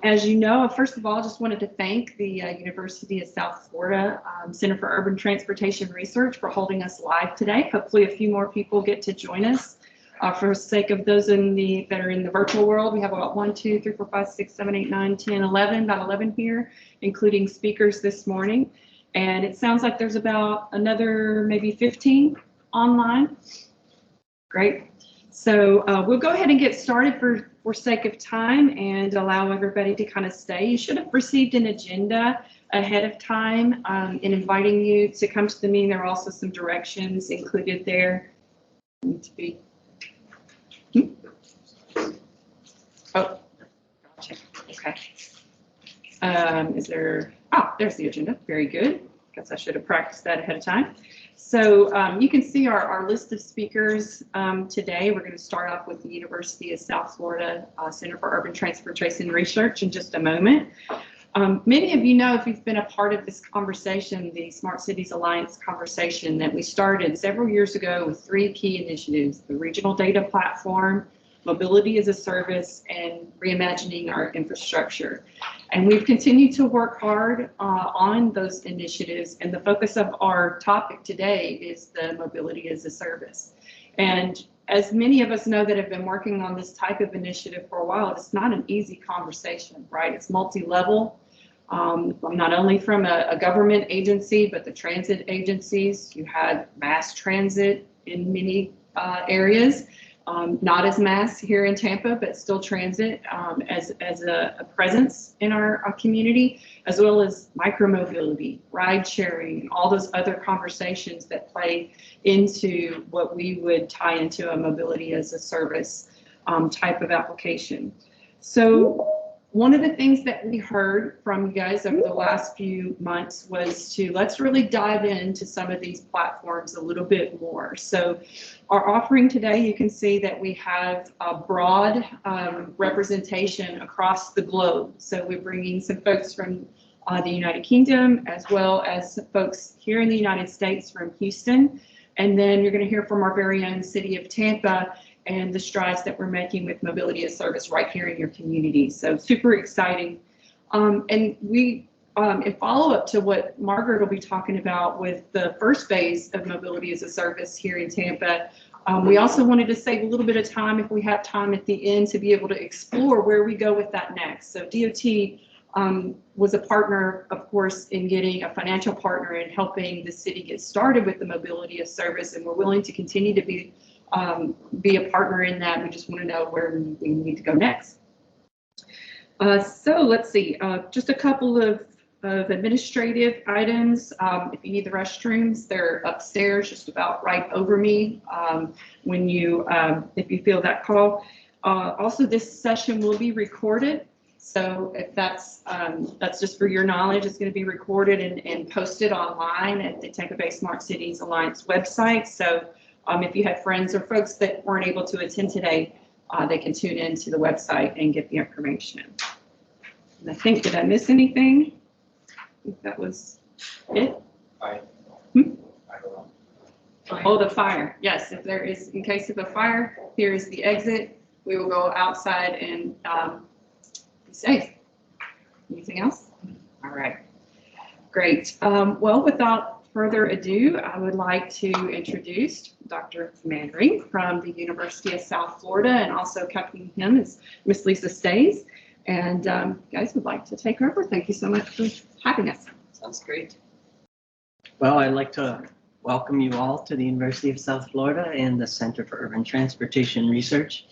As you know, first of all, I just wanted to thank the University of South Florida Center for Urban Transportation Research for holding us live today. Hopefully a few more people get to join us. For the sake of those that are in the virtual world, we have about 1, 2, 3, 4, 5, 6, 7, 8, 9, 10, 11, about 11 here, including speakers this morning. And it sounds like there's about another maybe 15 online. Great. So we'll go ahead and get started for sake of time and allow everybody to kind of stay. You should have received an agenda ahead of time in inviting you to come to the meeting. There are also some directions included there. Need to be. Oh, gotcha. Okay. Is there? Oh, there's the agenda. Very good. Guess I should have practiced that ahead of time. So you can see our list of speakers today. We're going to start off with the University of South Florida Center for Urban Transportation Research in just a moment. Many of you know, if you've been a part of this conversation, the Smart Cities Alliance conversation that we started several years ago with 3 key initiatives: the Regional Data Platform, Mobility as a Service, and reimagining our infrastructure. And we've continued to work hard on those initiatives, and the focus of our topic today is the Mobility as a Service. And as many of us know that have been working on this type of initiative for a while, it's not an easy conversation, right? It's multi-level, not only from a government agency, but the transit agencies. You have mass transit in many areas. Not as mass here in Tampa, but still transit as a presence in our community, as well as micromobility, ride sharing, and all those other conversations that play into what we would tie into a mobility as a service type of application. So one of the things that we heard from you guys over the last few months was let's really dive into some of these platforms a little bit more. So our offering today, you can see that we have a broad representation across the globe. So we're bringing some folks from the United Kingdom, as well as folks here in the United States from Houston. And then you're going to hear from our very own city of Tampa and the strides that we're making with mobility as service right here in your community. So super exciting. And we, in follow-up to what Margaret will be talking about with the first phase of mobility as a service here in Tampa, we also wanted to save a little bit of time, if we have time at the end, to be able to explore where we go with that next. So DOT was a partner, of course, in getting a financial partner in helping the city get started with the mobility as service, and we're willing to continue to be a partner in that. We just want to know where we need to go next. So let's see, just a couple of administrative items. If you need the restrooms, they're upstairs, just about right over me when you, if you feel that call. Also, this session will be recorded. So if that's just for your knowledge, it's going to be recorded and posted online at the Tampa Bay Smart Cities Alliance website. So if you have friends or folks that weren't able to attend today, they can tune in to the website and get the information. And I think, did I miss anything? I think that was it. I don't know. Oh, the fire. Yes, if there is, in case of a fire, here is the exit. We will go outside and be safe. Anything else? All right. Great. Well, without further ado, I would like to introduce Dr. Manring from the University of South Florida, and also accompanying him is Miss Lisa Stays. And guys would like to take over. Thank you so much for having us. Sounds great. Well, I'd like to welcome you all to the University of South Florida and the Center for Urban Transportation Research.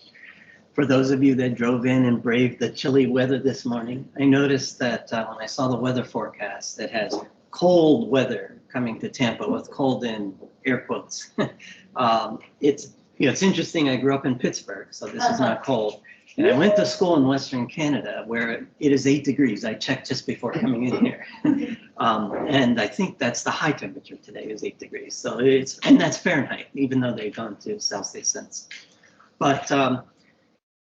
For those of you that drove in and braved the chilly weather this morning, I noticed that when I saw the weather forecast that has cold weather coming to Tampa, with cold in air quotes. It's interesting. I grew up in Pittsburgh, so this is not cold. And I went to school in Western Canada where it is 8 degrees. I checked just before coming in here. And I think that's the high temperature today is 8 degrees. So and that's Fahrenheit, even though they've gone to Celsius since. But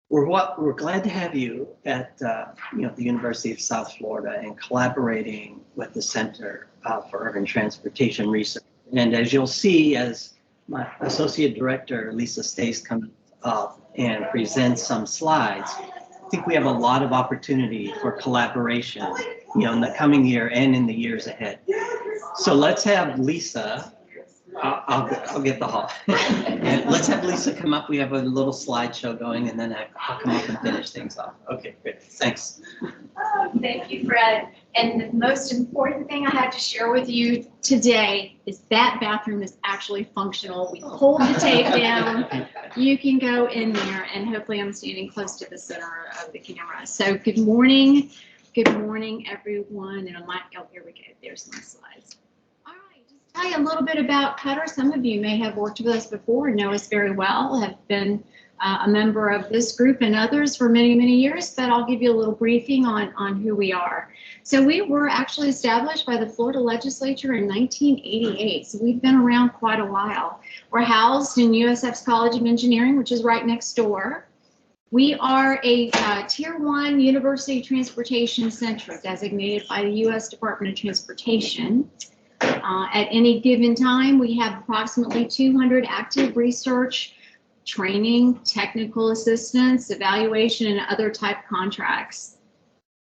we're glad to have you at the University of South Florida and collaborating with the Center for Urban Transportation Research. And as you'll see, as my Associate Director, Lisa Stace, comes up and presents some slides, think we have a lot of opportunity for collaboration, in the coming year and in the years ahead. So let's have Lisa. I'll get the hall. And let's have Lisa come up. We have a little slideshow going, and then I'll come up and finish things off. Okay, good. Thanks. Thank you, Fred. And the most important thing I had to share with you today is that bathroom is actually functional. We pulled the tape down. You can go in there, and hopefully I'm standing close to the center of the camera. So good morning. Good morning, everyone. And oh, here we go. There's my slides. All right, just tell you a little bit about CUTR. Some of you may have worked with us before, know us very well, have been a member of this group and others for many, many years, but I'll give you a little briefing on who we are. So we were actually established by the Florida legislature in 1988, so we've been around quite a while. We're housed in USF's College of Engineering, which is right next door. We are a Tier 1 University Transportation Center designated by the U.S. Department of Transportation. At any given time, we have approximately 200 active research, training, technical assistance, evaluation, and other type contracts.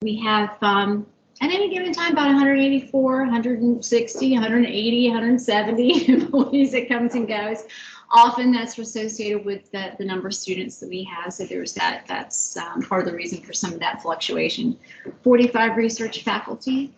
We have, at any given time, about 184, 160, 180, 170 employees that comes and goes. Often that's associated with the number of students that we have, so there's that's part of the reason for some of that fluctuation. 45 research faculty.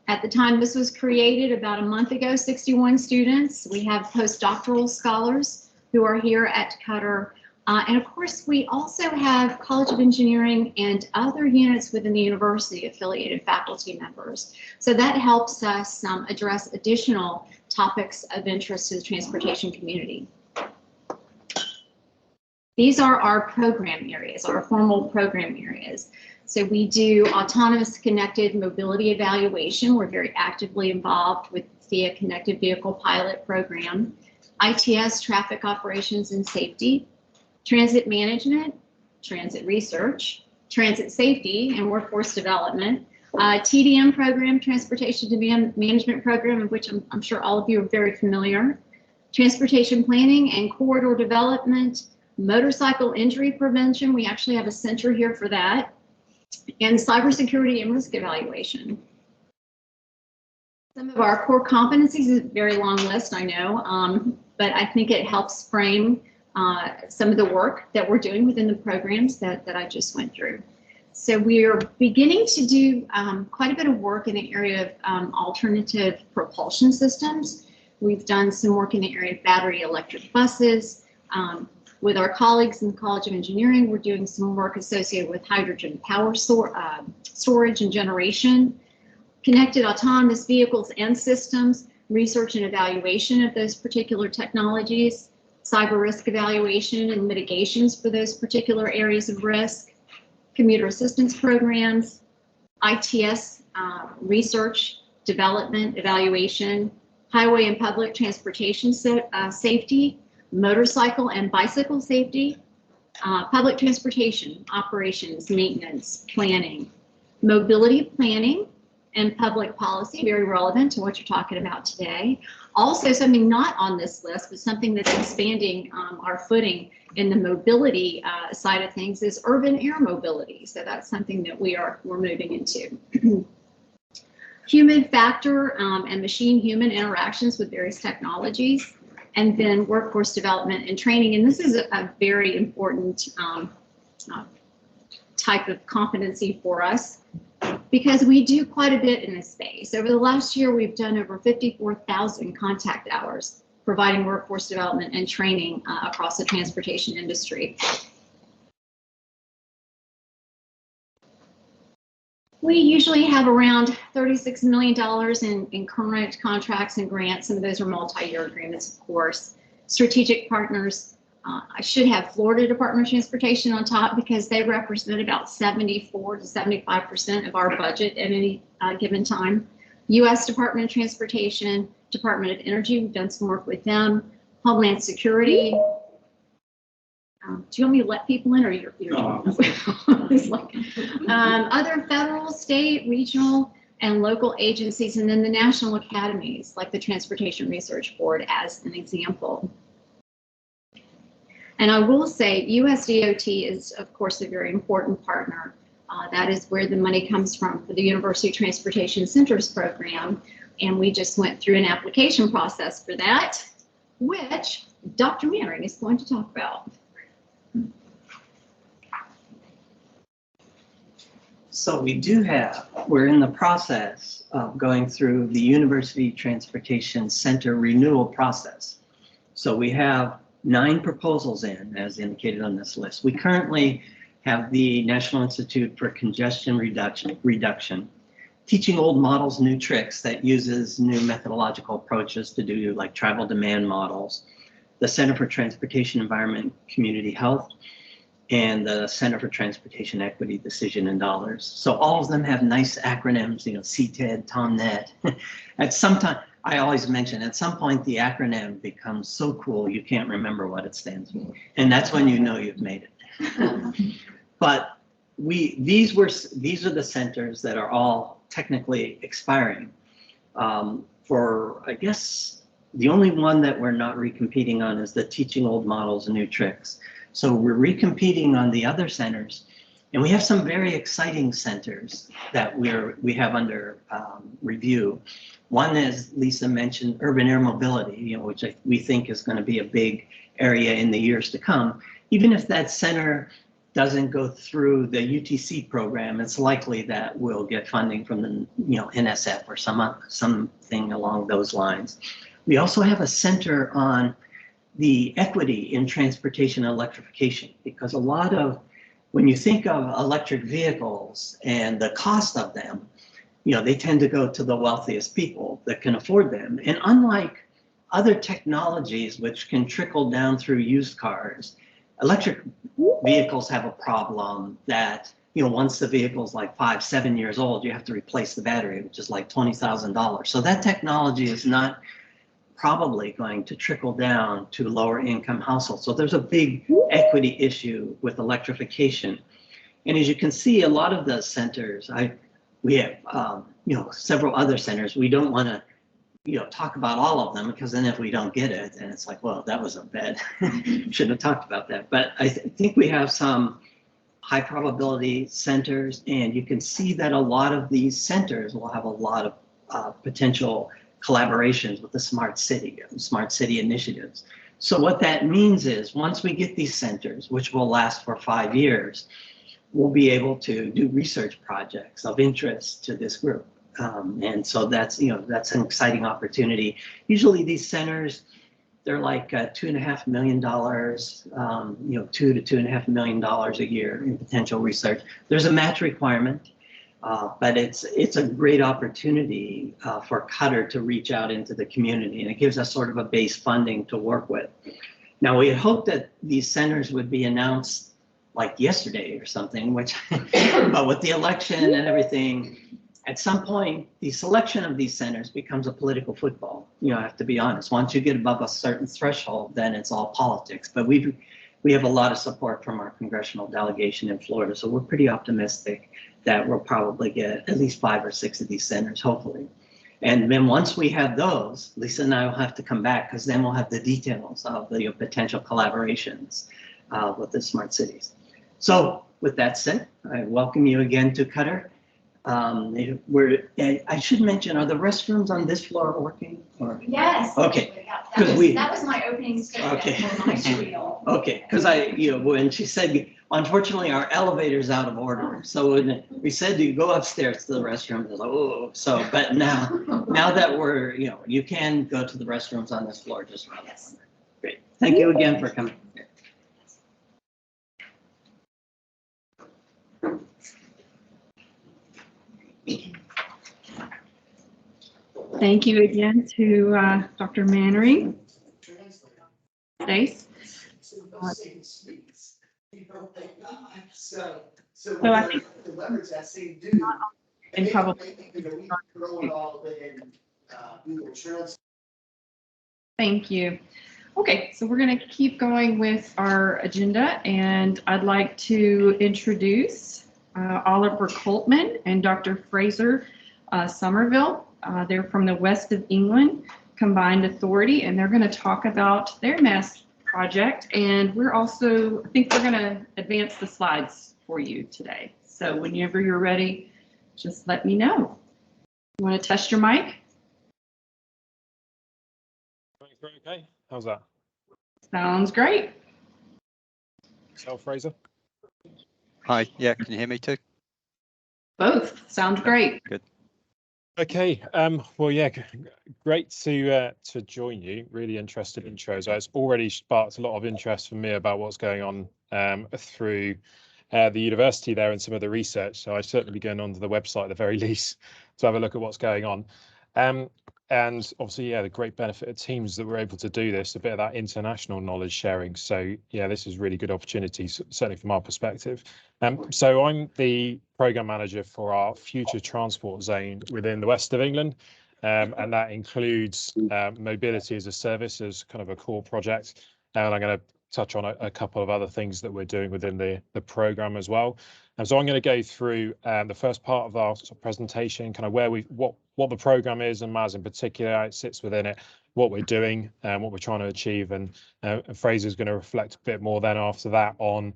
At the time this was created, about a month ago, 61 students. We have postdoctoral scholars who are here at CUTR. And of course, we also have College of Engineering and other units within the university affiliated faculty members. So that helps us address additional topics of interest to the transportation community. These are our program areas, our formal program areas. So we do autonomous connected mobility evaluation. We're very actively involved with the Connected Vehicle Pilot Program. ITS, traffic operations and safety, transit management, transit research, transit safety and workforce development, TDM program, transportation demand management program, of which I'm sure all of you are very familiar, transportation planning and corridor development, motorcycle injury prevention. We actually have a center here for that, and cybersecurity and risk evaluation. Some of our core competencies is a very long list, I know, but I think it helps frame some of the work that we're doing within the programs that I just went through. So we're beginning to do quite a bit of work in the area of alternative propulsion systems. We've done some work in the area of battery electric buses. With our colleagues in the College of Engineering, we're doing some work associated with hydrogen power storage and generation, connected autonomous vehicles and systems, research and evaluation of those particular technologies, cyber risk evaluation and mitigations for those particular areas of risk, commuter assistance programs, ITS research, development, evaluation, highway and public transportation safety, motorcycle and bicycle safety, public transportation, operations, maintenance, planning, mobility planning, and public policy, very relevant to what you're talking about today. Also, something not on this list, but something that's expanding our footing in the mobility side of things is urban air mobility. So that's something that we're moving into. Human factor and machine-human interactions with various technologies, and then workforce development and training. And this is a very important type of competency for us, because we do quite a bit in this space. Over the last year, we've done over 54,000 contact hours providing workforce development and training across the transportation industry. We usually have around $36 million in current contracts and grants. Some of those are multi-year agreements, of course. Strategic partners. I should have Florida Department of Transportation on top, because they represent about 74 to 75% of our budget at any given time. U.S. Department of Transportation, Department of Energy, we've done some work with them. Homeland Security. Do you want me to let people in, or you're like, other federal, state, regional, and local agencies, and then the national academies, like the Transportation Research Board, as an example. And I will say USDOT is, of course, a very important partner. That is where the money comes from for the University Transportation Centers program. And we just went through an application process for that, which Dr. Mannering is going to talk about. So we're in the process of going through the University Transportation Center renewal process. So we have 9 proposals in, as indicated on this list. We currently have the National Institute for Congestion Reduction, teaching old models new tricks that uses new methodological approaches to do like travel demand models, the Center for Transportation Environment Community Health, and the Center for Transportation Equity Decision in Dollars. So all of them have nice acronyms, CTED, TOMNET. At some time, I always mention, at some point the acronym becomes so cool you can't remember what it stands for. And that's when you know you've made it. But these are the centers that are all technically expiring. For, I guess, the only one that we're not recompeting on is the teaching old models and new tricks. So we're recompeting on the other centers, and we have some very exciting centers that we have under review. One, as Lisa mentioned, urban air mobility, which we think is going to be a big area in the years to come. Even if that center doesn't go through the UTC program, it's likely that we'll get funding from the NSF or something along those lines. We also have a center on the equity in transportation electrification, because a lot of, when you think of electric vehicles and the cost of them, they tend to go to the wealthiest people that can afford them. And unlike other technologies which can trickle down through used cars, electric vehicles have a problem that, once the vehicle's like 5-7 years old, you have to replace the battery, which is like $20,000. So that technology is not probably going to trickle down to lower income households. So there's a big equity issue with electrification. And as you can see, a lot of the centers, we have, several other centers. We don't want to, talk about all of them, because then if we don't get it, then it's like, well, that was a bad, shouldn't have talked about that. But I think we have some high probability centers, and you can see that a lot of these centers will have a lot of potential collaborations with the smart city initiatives. So what that means is, once we get these centers, which will last for 5 years, we'll be able to do research projects of interest to this group. And so that's an exciting opportunity. Usually these centers, they're like $2.5 million, $2 to $2.5 million a year in potential research. There's a match requirement. But it's a great opportunity for CUTR to reach out into the community, and it gives us sort of a base funding to work with. Now, we had hoped that these centers would be announced like yesterday or something, but with the election and everything, at some point, the selection of these centers becomes a political football. I have to be honest. Once you get above a certain threshold, then it's all politics. But we have a lot of support from our congressional delegation in Florida, so we're pretty optimistic that we'll probably get at least 5 or 6 of these centers, hopefully. And then once we have those, Lisa and I will have to come back, because then we'll have the details of the potential collaborations with the smart cities. So with that said, I welcome you again to CUTR. I should mention, are the restrooms on this floor working? Or? Yes. Okay. That was my opening statement for my spiel. Okay, because when she said, unfortunately, our elevator's out of order. So when we said to go upstairs to the restroom, I was like, oh. So, but now that we're, you can go to the restrooms on this floor just around. Yes. Great. Thank you again for coming. Thank you again to Dr. Mannering. Stace. So I think and probably thank you. Okay, so we're going to keep going with our agenda, and I'd like to introduce Oliver Coltman and Dr. Fraser Somerville. They're from the West of England Combined Authority, and they're going to talk about their mass project. And we're also, I think we're going to advance the slides for you today. So whenever you're ready, just let me know. You want to test your mic? Okay, how's that? Sounds great. Self Fraser? Hi, yeah, can you hear me too? Both sound great. Good. Okay, well, yeah, great to join you. Really interested intros. It's already sparked a lot of interest from me about what's going on through the university there and some of the research. So I'd certainly be going onto the website at the very least to have a look at what's going on. And obviously, yeah, the great benefit of Teams that we're able to do this, a bit of that international knowledge sharing. So yeah, this is really good opportunities, certainly from our perspective. So I'm the program manager for our future transport zone within the west of England. And that includes mobility as a service as kind of a core project. And I'm going to touch on a couple of other things that we're doing within the program as well. And so I'm going to go through the first part of our sort of presentation, kind of where what the program is, and Maz in particular, how it sits within it, what we're doing, and what we're trying to achieve. And Fraser's going to reflect a bit more then after that on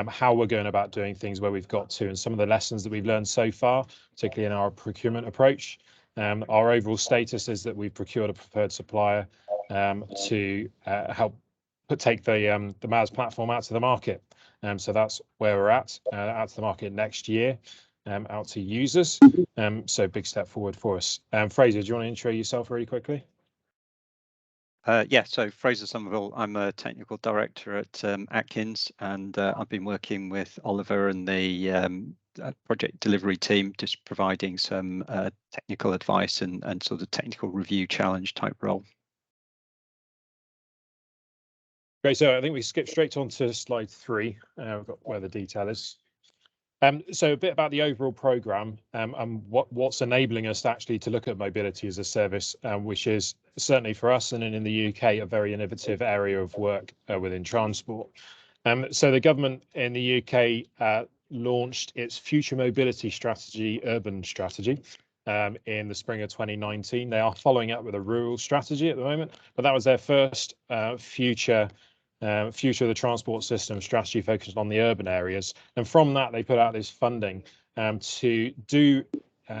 how we're going about doing things, where we've got to, and some of the lessons that we've learned so far, particularly in our procurement approach. Our overall status is that we've procured a preferred supplier to help take the Maz platform out to the market. So that's where we're at to the market next year, out to users. So big step forward for us. Fraser, do you want to intro yourself really quickly? Yeah, so Fraser Somerville, I'm a technical director at Atkins, and I've been working with Oliver and the project delivery team, just providing some technical advice and sort of technical review challenge type role. Great, so I think we skip straight on to slide 3. We've got where the detail is. So a bit about the overall program and what's enabling us actually to look at mobility as a service, which is certainly for us and in the UK a very innovative area of work within transport. So the government in the UK launched its future mobility strategy, urban strategy, in the spring of 2019. They are following up with a rural strategy at the moment, but that was their first future of the transport system strategy focused on the urban areas. And from that, they put out this funding to do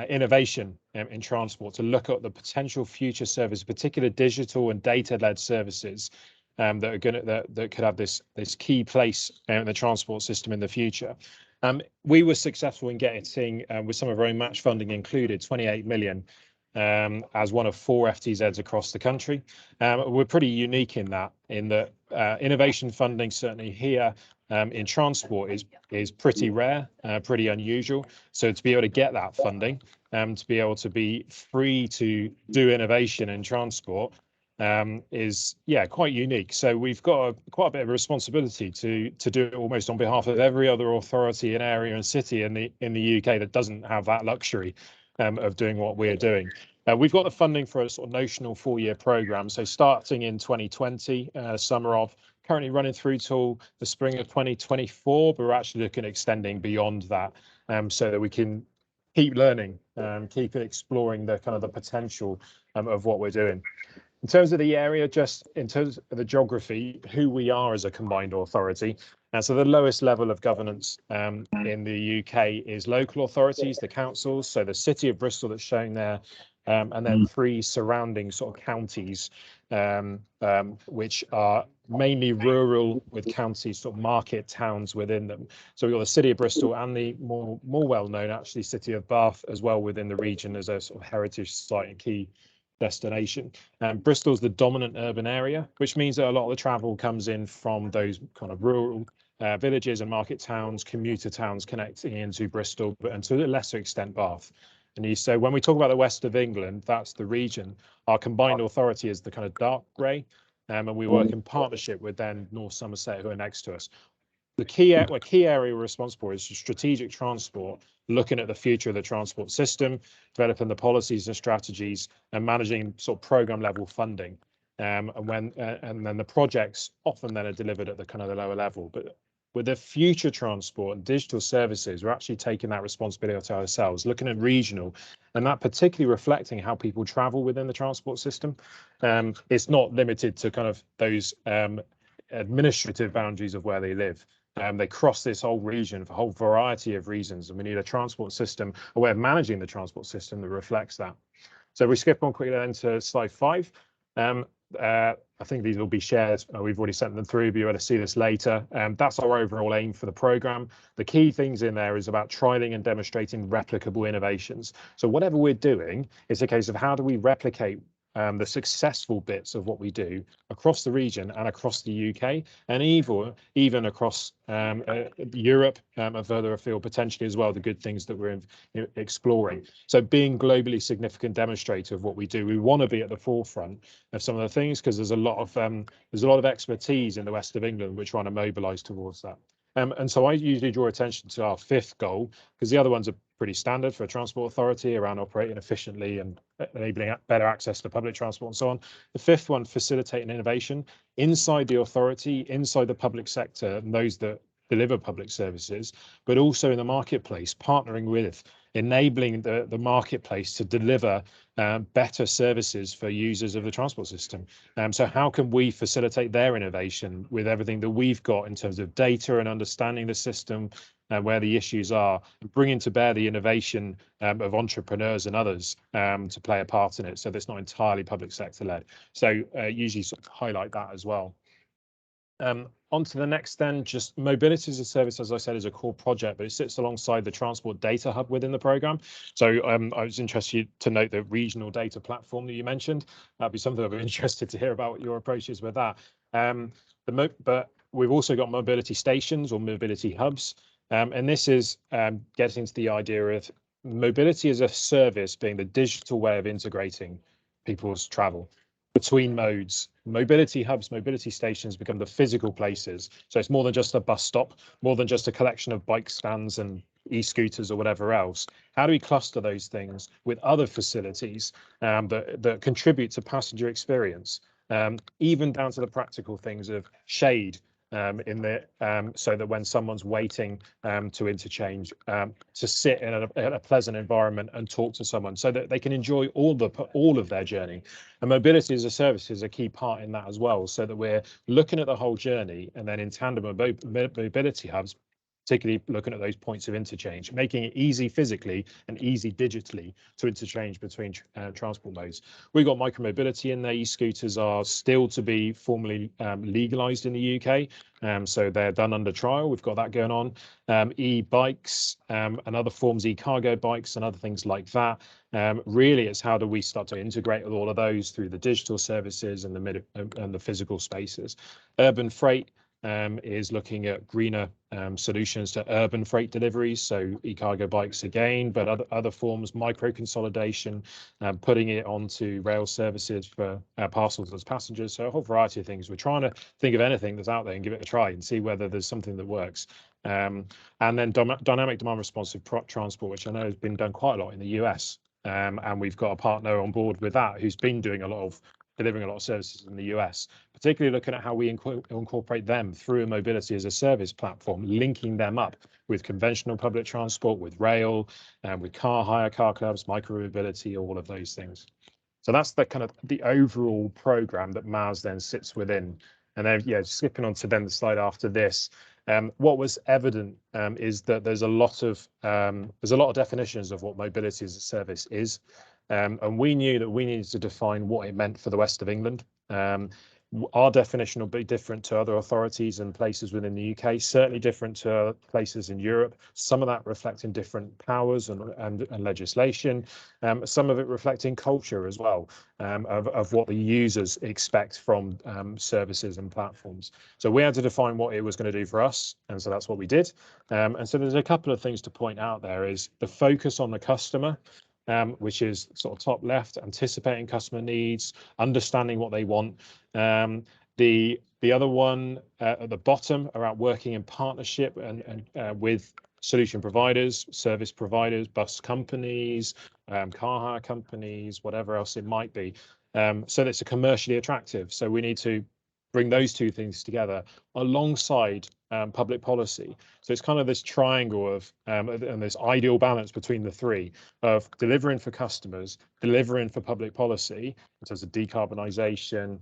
innovation in transport, to look at the potential future service, particular digital and data-led services that are going to that could have this key place in the transport system in the future. We were successful in getting, with some of our own match funding included, 28 million as one of 4 FTZs across the country. We're pretty unique in that innovation funding, certainly here in transport, is pretty rare, pretty unusual. So to be able to get that funding, to be able to be free to do innovation in transport is quite unique. So we've got quite a bit of a responsibility to do it almost on behalf of every other authority and area and city in the UK that doesn't have that luxury of doing what we're doing. We've got the funding for a sort of notional 4-year program. So starting in 2020, summer of, currently running through till the spring of 2024, but we're actually looking at extending beyond that, so that we can keep learning, keep exploring the kind of the potential of what we're doing. In terms of the area, just in terms of the geography, who we are as a combined authority. And so the lowest level of governance in the UK is local authorities, the councils. So the city of Bristol that's shown there, and then 3 surrounding sort of counties, which are mainly rural with counties, sort of market towns within them. So we've got the city of Bristol and the more well-known actually city of Bath as well within the region as a sort of heritage site and key destination. Bristol's the dominant urban area, which means that a lot of the travel comes in from those kind of rural villages and market towns, commuter towns connecting into Bristol, and to a lesser extent Bath. And so when we talk about the west of England, that's the region. Our combined authority is the kind of dark grey, and we work in partnership with then North Somerset, who are next to us. The key area we're responsible for is strategic transport, looking at the future of the transport system, developing the policies and strategies, and managing sort of program level funding. And then the projects often then are delivered at the kind of the lower level. But with the future transport and digital services, we're actually taking that responsibility to ourselves, looking at regional, and that particularly reflecting how people travel within the transport system. It's not limited to kind of those administrative boundaries of where they live. They cross this whole region for a whole variety of reasons, and we need a transport system, a way of managing the transport system that reflects that. So we skip on quickly then to slide 5. I think these will be shared. We've already sent them through, but you're able to see this later. That's our overall aim for the program. The key things in there is about trialing and demonstrating replicable innovations. So whatever we're doing, it's a case of how do we replicate the successful bits of what we do across the region and across the UK, and even across Europe and further afield potentially as well, the good things that we're exploring. So being globally significant demonstrator of what we do, we want to be at the forefront of some of the things, because there's a lot of expertise in the west of England which trying to mobilise towards that. And so I usually draw attention to our 5th goal, because the other ones are pretty standard for a transport authority around operating efficiently and enabling better access to public transport and so on. The 5th one, facilitating innovation inside the authority, inside the public sector, and those that deliver public services, but also in the marketplace, partnering with, enabling the marketplace to deliver better services for users of the transport system. So how can we facilitate their innovation with everything that we've got in terms of data and understanding the system, where the issues are, and bringing to bear the innovation of entrepreneurs and others to play a part in it, so that's not entirely public sector led. So usually sort of highlight that as well. On to the next then, just mobility as a service, as I said, is a core project, but it sits alongside the transport data hub within the program. So I was interested to note the regional data platform that you mentioned. That'd be something I'd be interested to hear about what your approach is with that. But we've also got mobility stations or mobility hubs. And this is getting into the idea of mobility as a service being the digital way of integrating people's travel between modes. Mobility hubs, mobility stations become the physical places. So it's more than just a bus stop, more than just a collection of bike stands and e-scooters or whatever else. How do we cluster those things with other facilities that contribute to passenger experience, even down to the practical things of shade, so that when someone's waiting to interchange, to sit in a pleasant environment and talk to someone, so that they can enjoy all of their journey. And mobility as a service is a key part in that as well, so that we're looking at the whole journey, and then in tandem with mobility hubs, particularly looking at those points of interchange, making it easy physically and easy digitally to interchange between transport modes. We've got micromobility in there. E-scooters are still to be formally legalised in the UK, so they're done under trial. We've got that going on. E-bikes and other forms, e-cargo bikes and other things like that. Really, it's how do we start to integrate with all of those through the digital services and the physical spaces. Urban freight is looking at greener solutions to urban freight deliveries, so e-cargo bikes again, but other forms, micro consolidation, putting it onto rail services for parcels as passengers. So a whole variety of things. We're trying to think of anything that's out there and give it a try and see whether there's something that works. And then dynamic demand responsive transport, which I know has been done quite a lot in the US. And we've got a partner on board with that who's been doing delivering a lot of services in the US, particularly looking at how we incorporate them through a mobility as a service platform, linking them up with conventional public transport, with rail, with car hire, car clubs, micro-mobility, all of those things. So that's the kind of the overall program that MAS then sits within. And then, yeah, skipping on to then the slide after this, what was evident is that there's a lot of definitions of what mobility as a service is. And we knew that we needed to define what it meant for the west of England. Our definition will be different to other authorities and places within the UK, certainly different to places in Europe. Some of that reflecting different powers and legislation, some of it reflecting culture as well, of what the users expect from services and platforms. So we had to define what it was going to do for us, and so that's what we did. And so there's a couple of things to point out there is the focus on the customer, which is sort of top left, anticipating customer needs, understanding what they want. The other one at the bottom around working in partnership and with solution providers, service providers, bus companies, car hire companies, whatever else it might be. So that it's commercially attractive. So we need to bring those two things together alongside public policy. So it's kind of this triangle of and this ideal balance between the three of delivering for customers, delivering for public policy in terms of decarbonisation,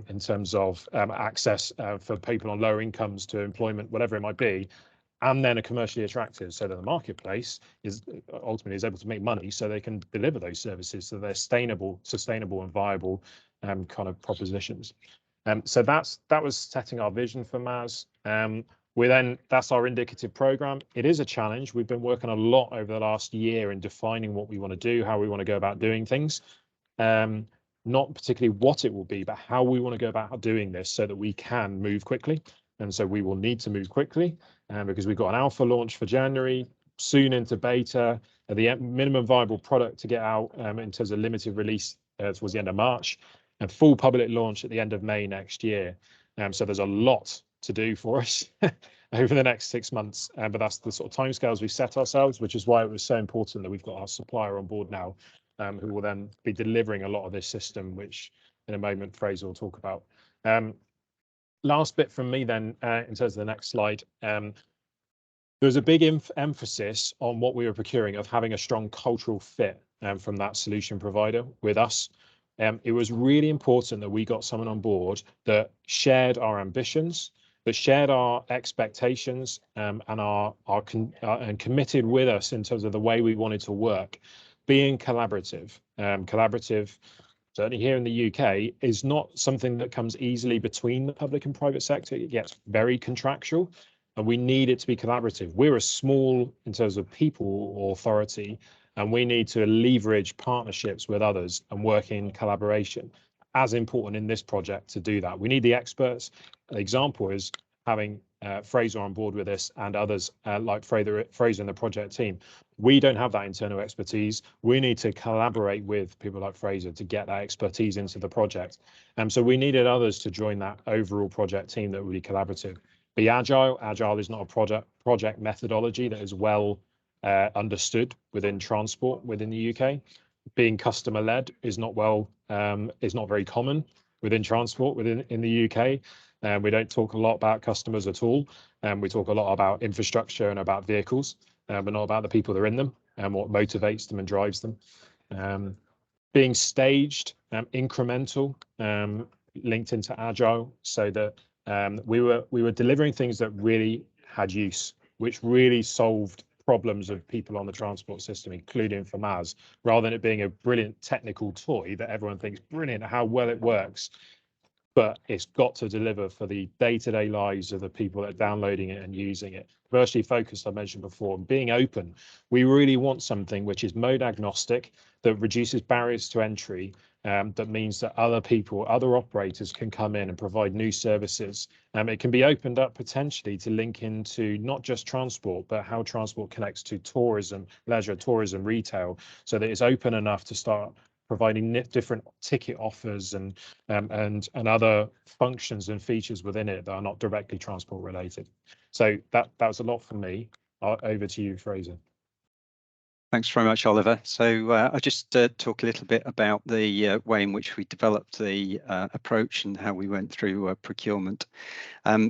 in terms of access for people on lower incomes to employment, whatever it might be, and then are commercially attractive so that the marketplace is ultimately is able to make money so they can deliver those services so they're sustainable and viable kind of propositions. So that was setting our vision for MAS. That's our indicative program. It is a challenge. We've been working a lot over the last year in defining what we want to do, how we want to go about doing things. Not particularly what it will be, but how we want to go about doing this so that we can move quickly. And so we will need to move quickly because we've got an alpha launch for January, soon into beta, the minimum viable product to get out in terms of limited release towards the end of March, and full public launch at the end of May next year. So there's a lot to do for us over the next 6 months, but that's the sort of timescales we've set ourselves, which is why it was so important that we've got our supplier on board now, who will then be delivering a lot of this system, which in a moment Fraser will talk about. Last bit from me then, in terms of the next slide. There's a big emphasis on what we were procuring of having a strong cultural fit from that solution provider with us. It was really important that we got someone on board that shared our ambitions, that shared our expectations, and and committed with us in terms of the way we wanted to work, being collaborative. Collaborative, certainly here in the UK, is not something that comes easily between the public and private sector. It gets very contractual, and we need it to be collaborative. We're a small, in terms of people authority, and we need to leverage partnerships with others and work in collaboration. As important in this project to do that. We need the experts. An example is having Fraser on board with this and others like Fraser and the project team. We don't have that internal expertise. We need to collaborate with people like Fraser to get that expertise into the project. So we needed others to join that overall project team that would be collaborative. Be agile. Agile is not a project methodology that is well understood within transport within the UK. Being customer led is not very common within transport in the UK. We don't talk a lot about customers at all. We talk a lot about infrastructure and about vehicles, but not about the people that are in them and what motivates them and drives them. Being staged, incremental, linked into agile, so that we were delivering things that really had use, which really solved problems of people on the transport system, including for MAS, rather than it being a brilliant technical toy that everyone thinks brilliant how well it works. But it's got to deliver for the day-to-day lives of the people that are downloading it and using it. Virtually focused, I mentioned before, and being open. We really want something which is mode agnostic, that reduces barriers to entry, that means that other people, other operators can come in and provide new services. It can be opened up potentially to link into not just transport, but how transport connects to tourism, leisure, tourism, retail, so that it's open enough to start providing different ticket offers and other functions and features within it that are not directly transport related. So that was a lot for me. Over to you, Fraser. Thanks very much, Oliver. So I'll just talk a little bit about the way in which we developed the approach and how we went through procurement.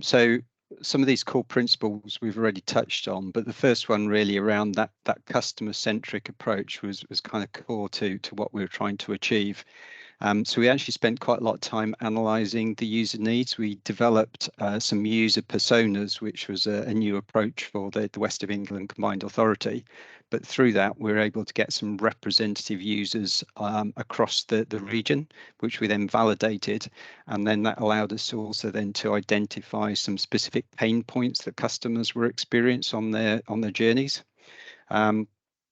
So some of these core principles we've already touched on, but the first one really around that customer-centric approach was kind of core to what we were trying to achieve. So we actually spent quite a lot of time analysing the user needs. We developed some user personas, which was a new approach for the West of England Combined Authority. But through that, we were able to get some representative users across the region, which we then validated. And then that allowed us to also then to identify some specific pain points that customers were experiencing on their journeys.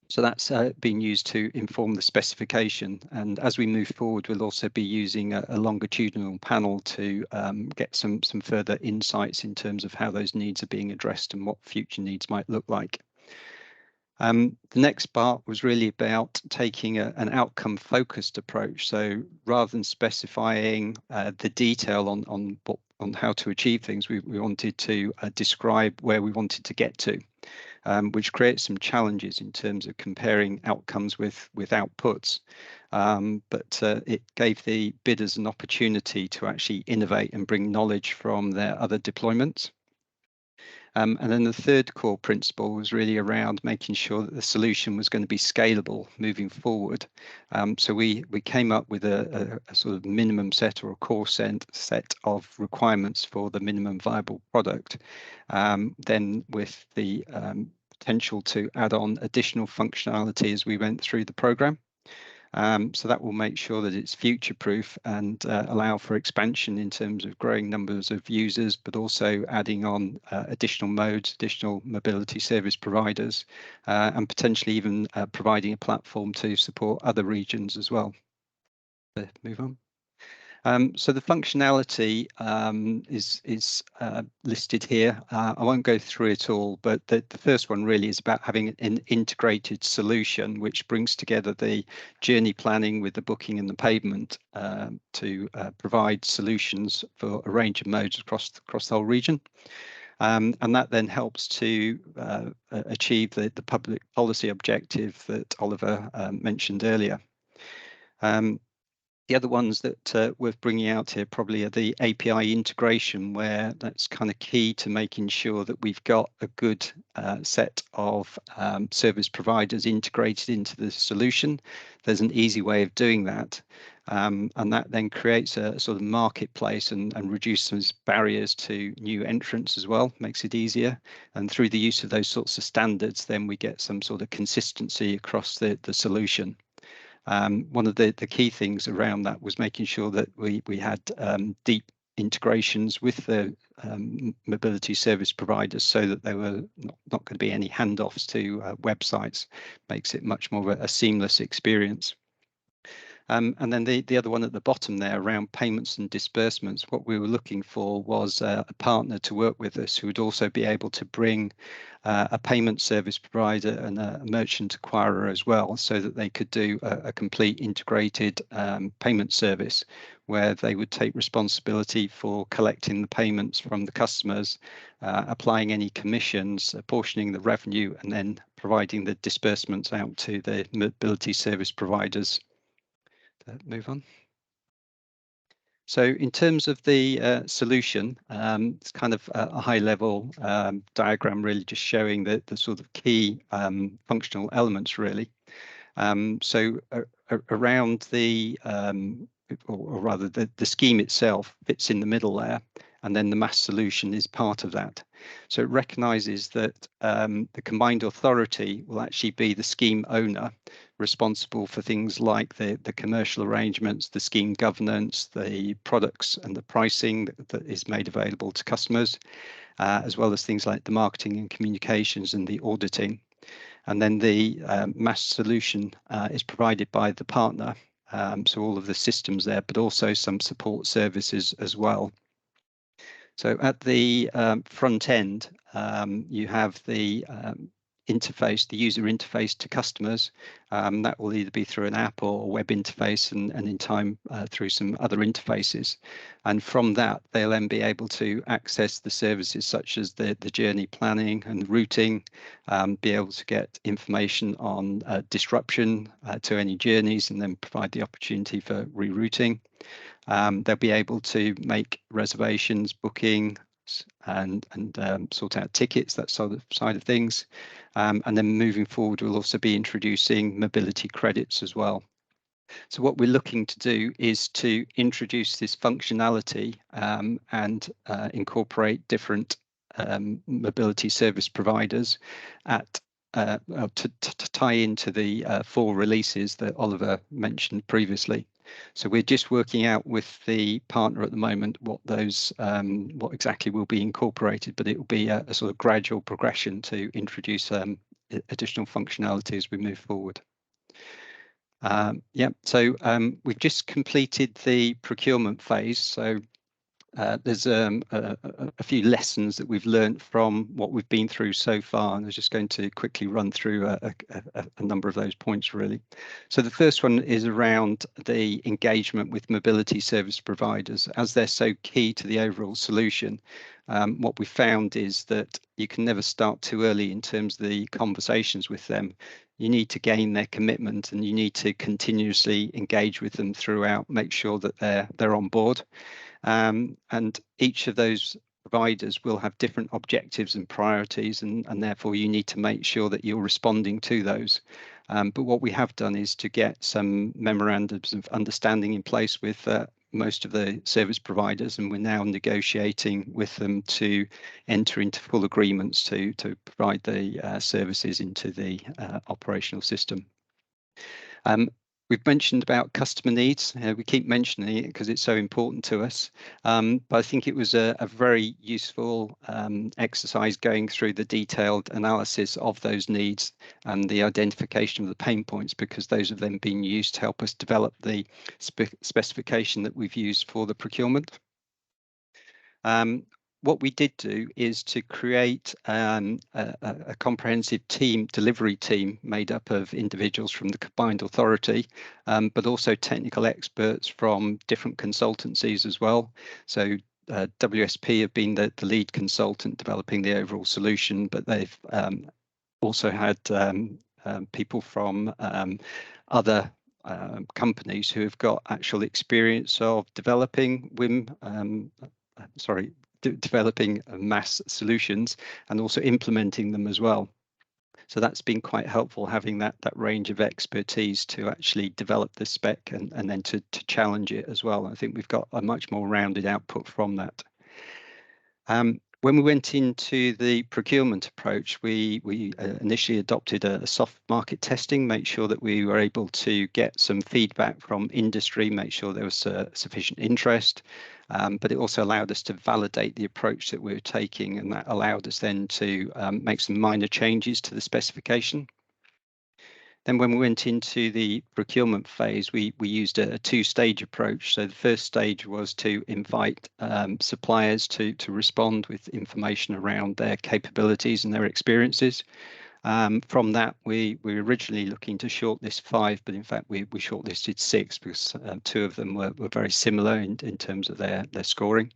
So that's being used to inform the specification. And as we move forward, we'll also be using a longitudinal panel to get some further insights in terms of how those needs are being addressed and what future needs might look like. The next part was really about taking an outcome focused approach. So rather than specifying the detail on how to achieve things, we wanted to describe where we wanted to get to. Which creates some challenges in terms of comparing outcomes with outputs. But it gave the bidders an opportunity to actually innovate and bring knowledge from their other deployments. And then the third core principle was really around making sure that the solution was going to be scalable moving forward. So we came up with a sort of minimum set or a core set of requirements for the minimum viable product. Then with the potential to add on additional functionality as we went through the program. So that will make sure that it's future-proof and allow for expansion in terms of growing numbers of users, but also adding on additional modes, additional mobility service providers, and potentially even providing a platform to support other regions as well. Move on. So the functionality is listed here. I won't go through it all, but the first one really is about having an integrated solution which brings together the journey planning with the booking and the payment to provide solutions for a range of modes across the whole region. And that then helps to achieve the public policy objective that Oliver mentioned earlier. The other ones that worth bringing out here probably are the API integration, where that's kind of key to making sure that we've got a good set of service providers integrated into the solution. There's an easy way of doing that. And that then creates a sort of marketplace and reduces barriers to new entrants as well, makes it easier. And through the use of those sorts of standards, then we get some sort of consistency across the solution. One of the key things around that was making sure that we had deep integrations with the mobility service providers so that there were not going to be any handoffs to websites. Makes it much more of a seamless experience. And then the other one at the bottom there around payments and disbursements, what we were looking for was a partner to work with us who would also be able to bring a payment service provider and a merchant acquirer as well, so that they could do a complete integrated payment service where they would take responsibility for collecting the payments from the customers, applying any commissions, apportioning the revenue, and then providing the disbursements out to the mobility service providers. Move on. So in terms of the solution, it's kind of a high level diagram really just showing the sort of key functional elements really. So around the, or rather the scheme itself fits in the middle there, and then the mass solution is part of that. So it recognises that the combined authority will actually be the scheme owner, responsible for things like the commercial arrangements, the scheme governance, the products and the pricing that is made available to customers, as well as things like the marketing and communications and the auditing. And then the mass solution is provided by the partner, so all of the systems there, but also some support services as well. So at the front end, you have the interface, the user interface to customers. That will either be through an app or a web interface, and in time through some other interfaces. And from that, they'll then be able to access the services such as the journey planning and routing, be able to get information on disruption to any journeys, and then provide the opportunity for rerouting. They'll be able to make reservations, booking, and sort out tickets, that sort of side of things. And then moving forward, we'll also be introducing mobility credits as well. So what we're looking to do is to introduce this functionality and incorporate different mobility service providers at to tie into the 4 releases that Oliver mentioned previously. So we're just working out with the partner at the moment what those what exactly will be incorporated, but it will be a sort of gradual progression to introduce additional functionality as we move forward. Yeah, so we've just completed the procurement phase. So there's a few lessons that we've learned from what we've been through so far, and I was just going to quickly run through a number of those points really. So the first one is around the engagement with mobility service providers, as they're so key to the overall solution. What we found is that you can never start too early in terms of the conversations with them. You need to gain their commitment, and you need to continuously engage with them throughout, make sure that they're on board. And each of those providers will have different objectives and priorities, and therefore you need to make sure that you're responding to those. But what we have done is to get some memorandums of understanding in place with most of the service providers, and we're now negotiating with them to enter into full agreements to provide the services into the operational system. We've mentioned about customer needs. We keep mentioning it because it's so important to us. But I think it was a very useful exercise going through the detailed analysis of those needs and the identification of the pain points, because those have then been used to help us develop the specification that we've used for the procurement. What we did do is to create a comprehensive delivery team made up of individuals from the combined authority, but also technical experts from different consultancies as well. So WSP have been the lead consultant developing the overall solution, but they've also had people from other companies who have got actual experience of developing developing mass solutions and also implementing them as well. So that's been quite helpful, having that range of expertise to actually develop the spec and then to challenge it as well. I think we've got a much more rounded output from that. When we went into the procurement approach, we initially adopted a soft market testing, make sure that we were able to get some feedback from industry, make sure there was sufficient interest, but it also allowed us to validate the approach that we were taking, and that allowed us then to make some minor changes to the specification. Then when we went into the procurement phase, we used a two-stage approach. So the first stage was to invite suppliers to respond with information around their capabilities and their experiences. From that, we were originally looking to shortlist 5, but in fact we shortlisted 6 because 2 of them were very similar in terms of their scoring.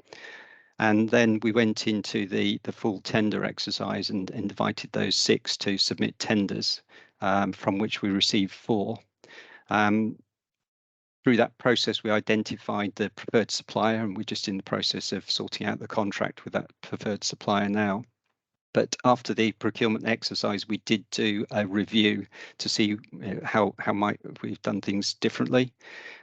And then we went into the full tender exercise and invited those 6 to submit tenders, from which we received 4. Through that process, we identified the preferred supplier, and we're just in the process of sorting out the contract with that preferred supplier now. But after the procurement exercise, we did do a review to see how might we've done things differently.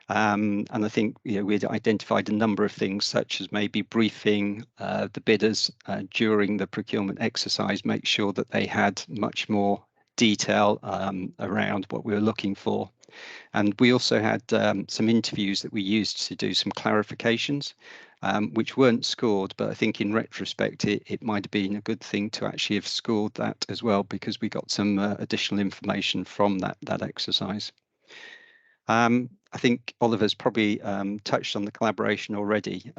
And I think we'd identified a number of things, such as maybe briefing the bidders during the procurement exercise, make sure that they had much more detail around what we were looking for. And we also had some interviews that we used to do some clarifications, which weren't scored, but I think in retrospect it might have been a good thing to actually have scored that as well, because we got some additional information from that exercise. I think Oliver's probably touched on the collaboration already.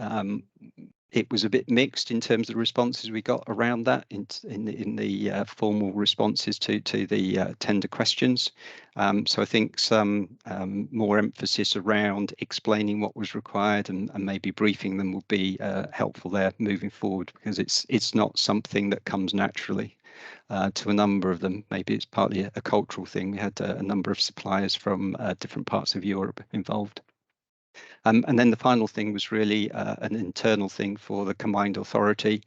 It was a bit mixed in terms of the responses we got around that in the formal responses to the tender questions. So I think some more emphasis around explaining what was required and maybe briefing them would be helpful there moving forward, because it's not something that comes naturally to a number of them. Maybe it's partly a cultural thing. We had a number of suppliers from different parts of Europe involved. And then the final thing was really an internal thing for the combined authority,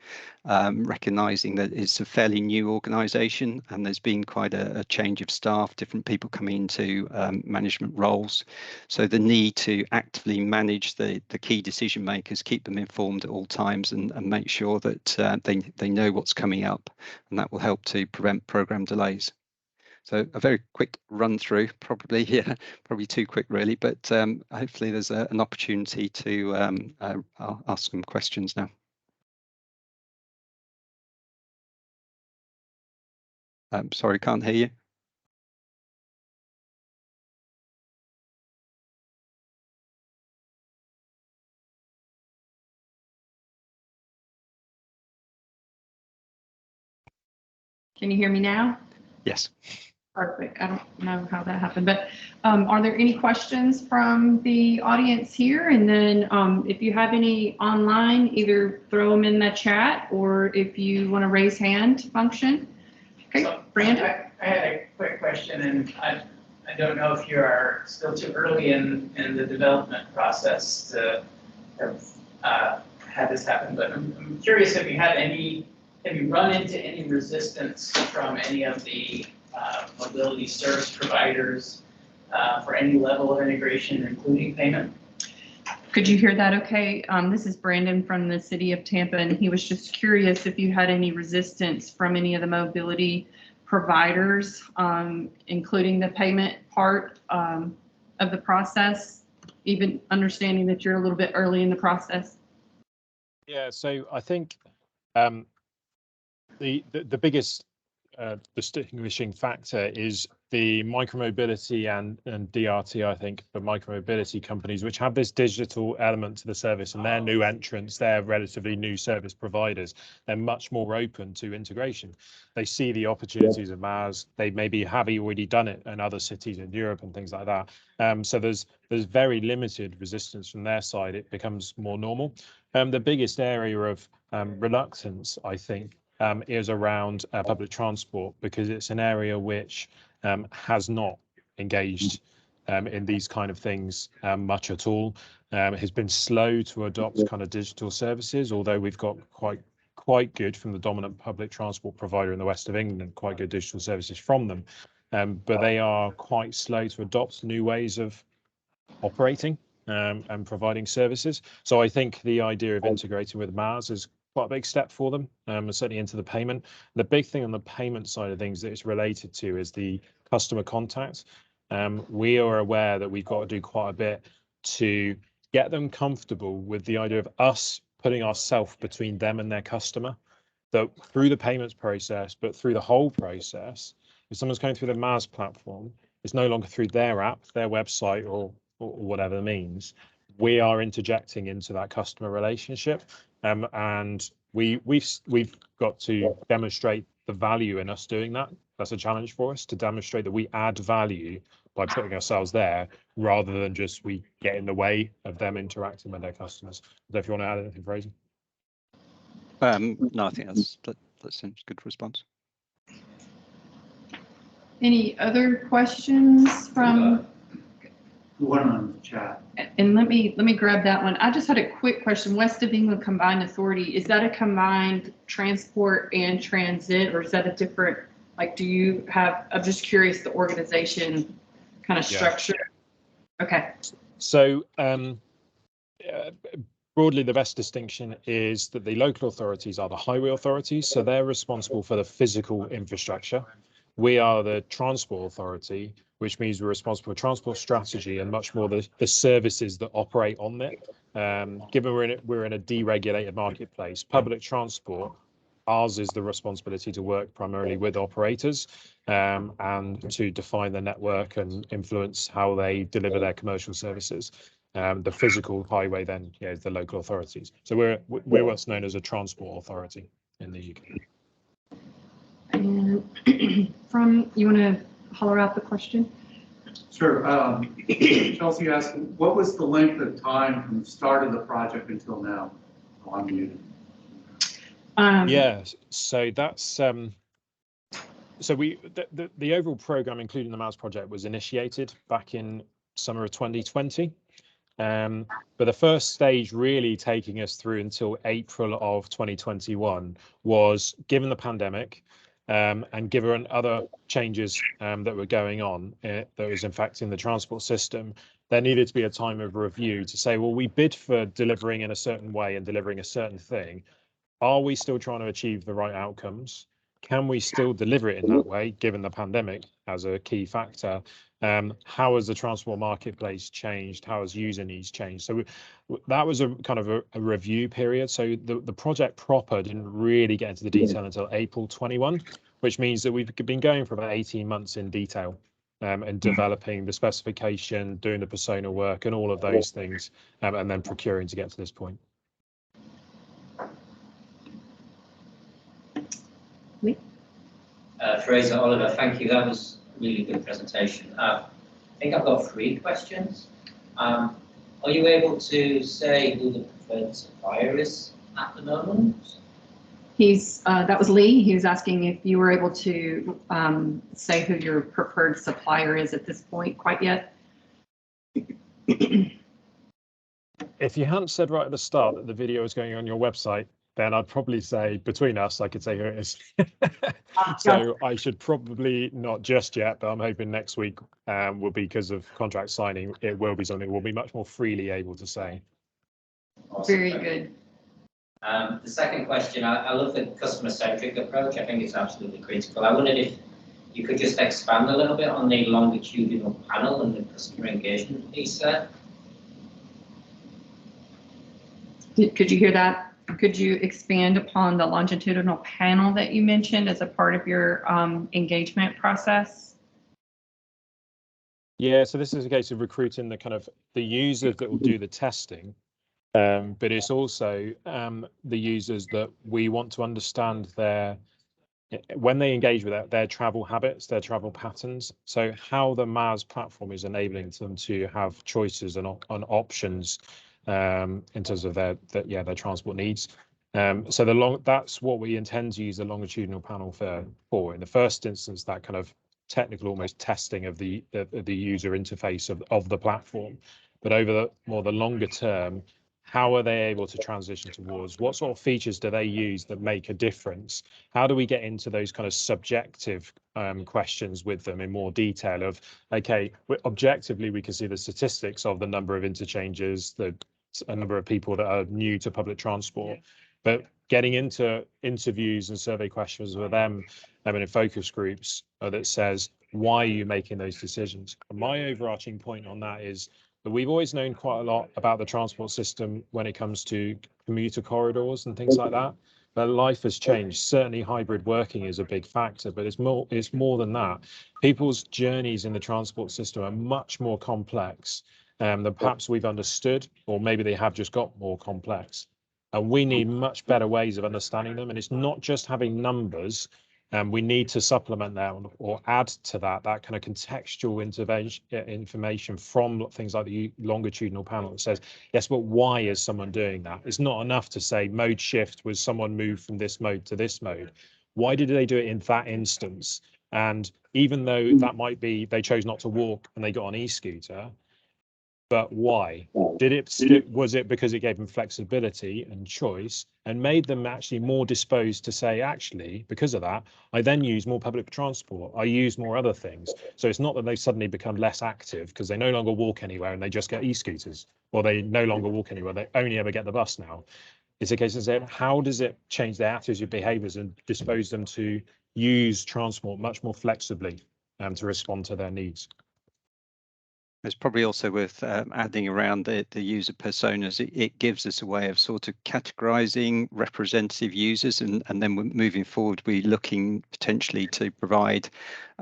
recognising that it's a fairly new organisation and there's been quite a change of staff, different people coming into management roles. So the need to actively manage the key decision makers, keep them informed at all times, and make sure that they know what's coming up, and that will help to prevent programme delays. So a very quick run through, probably too quick really, but hopefully there's an opportunity to ask some questions now. Sorry, can't hear you. Can you hear me now? Yes. Perfect. I don't know how that happened, but are there any questions from the audience here? And then if you have any online, either throw them in the chat, or if you want to raise hand function. Okay, So, Brandon? I had a quick question, and I don't know if you are still too early in the development process to had this happen, but I'm curious if you have you run into any resistance from any of the mobility service providers for any level of integration, including payment? Could you hear that okay? This is Brandon from the city of Tampa, and he was just curious if you had any resistance from any of the mobility providers, including the payment part of the process, even understanding that you're a little bit early in the process. Yeah, so I think the biggest distinguishing factor is the micromobility and DRT, I think, for micromobility companies, which have this digital element to the service, and they're new entrants, they're relatively new service providers. They're much more open to integration. They see the opportunities of MaaS. They maybe have already done it in other cities in Europe and things like that. So there's very limited resistance from their side. It becomes more normal. The biggest area of reluctance, I think, is around public transport, because it's an area which has not engaged in these kind of things much at all. It has been slow to adopt kind of digital services, although we've got quite good from the dominant public transport provider in the west of England, quite good digital services from them. But they are quite slow to adopt new ways of operating and providing services. So I think the idea of integrating with MaaS is quite a big step for them, certainly into the payment. The big thing on the payment side of things that it's related to is the customer contact. We are aware that we've got to do quite a bit to get them comfortable with the idea of us putting ourselves between them and their customer. That through the payments process, but through the whole process, if someone's going through the MaaS platform, it's no longer through their app, their website, or whatever the means. We are interjecting into that customer relationship. And we've got to demonstrate the value in us doing that. That's a challenge for us, to demonstrate that we add value by putting ourselves there, rather than just we get in the way of them interacting with their customers. So if you want to add anything, Fraser? No, I think that seems a good response. Any other questions from? One on the chat. And let me grab that one. I just had a quick question. West of England Combined Authority, is that a combined transport and transit, or is that a different, like, do you have, I'm just curious, the organization kind of structure? Yeah. Okay. So broadly, the best distinction is that the local authorities are the highway authorities, so they're responsible for the physical infrastructure. We are the transport authority, which means we're responsible for transport strategy and much more the services that operate on it. Given we're in a deregulated marketplace, public transport, ours is the responsibility to work primarily with operators and to define the network and influence how they deliver their commercial services. The physical highway then is the local authorities. So we're what's known as a transport authority in the UK. And you want to holler out the question? Sure. Chelsea asked, what was the length of time from the start of the project until now? Oh, I'm muted. Yeah, so that's so the overall program, including the MaaS project, was initiated back in summer of 2020. But the first stage really taking us through until April of 2021 was, given the pandemic and given other changes that were going on that was impacting the transport system, there needed to be a time of review to say, well, we bid for delivering in a certain way and delivering a certain thing. Are we still trying to achieve the right outcomes? Can we still deliver it in that way, given the pandemic as a key factor? How has the transport marketplace changed? How has user needs changed? So that was a kind of a review period. So the project proper didn't really get into the detail until April 21, which means that we've been going for about 18 months in detail and developing the specification, doing the persona work and all of those things, and then procuring to get to this point. Fraser, Oliver, thank you. That was a really good presentation. I think I've got 3 questions. Are you able to say who the preferred supplier is at the moment? That was Lee. He was asking if you were able to say who your preferred supplier is at this point quite yet. If you hadn't said right at the start that the video is going on your website, then I'd probably say between us, I could say who it is. So I should probably not just yet, but I'm hoping next week will be, because of contract signing, it will be something we'll be much more freely able to say. Awesome, Very thank you. good. The second question, I love the customer-centric approach. I think it's absolutely critical. I wondered if you could just expand a little bit on the longitudinal panel and the customer engagement piece there. Could you hear that? Could you expand upon the longitudinal panel that you mentioned as a part of your engagement process? Yeah, so this is a case of recruiting the users that will do the testing, but it's also the users that we want to understand when they engage with their travel habits, their travel patterns. So how the MAS platform is enabling them to have choices and options in terms of their transport needs. So that's what we intend to use the longitudinal panel for. In the first instance, that kind of technical almost testing of the user interface of the platform. But over the longer term, how are they able to transition towards, what sort of features do they use that make a difference? How do we get into those kind of subjective questions with them in more detail of, okay, objectively, we can see the statistics of the number of interchanges, a number of people that are new to public transport, but getting into interviews and survey questions with them in focus groups that says, why are you making those decisions? And my overarching point on that is that we've always known quite a lot about the transport system when it comes to commuter corridors and things like that. But life has changed. Certainly hybrid working is a big factor, but it's more than that. People's journeys in the transport system are much more complex than perhaps we've understood, or maybe they have just got more complex. And we need much better ways of understanding them. And it's not just having numbers. We need to supplement that or add to that kind of contextual information from things like the longitudinal panel that says, yes, but why is someone doing that? It's not enough to say mode shift was someone moved from this mode to this mode. Why did they do it in that instance? And even though that might be they chose not to walk and they got on e-scooter, but why? Was it because it gave them flexibility and choice and made them actually more disposed to say, actually, because of that, I then use more public transport. I use more other things. So it's not that they've suddenly become less active because they no longer walk anywhere and they just get e-scooters, or they no longer walk anywhere. They only ever get the bus now. It's a case of saying, how does it change their attitudes, behaviors, and dispose them to use transport much more flexibly to respond to their needs? It's probably also worth adding around the user personas. It gives us a way of sort of categorizing representative users, and then moving forward, we're looking potentially to provide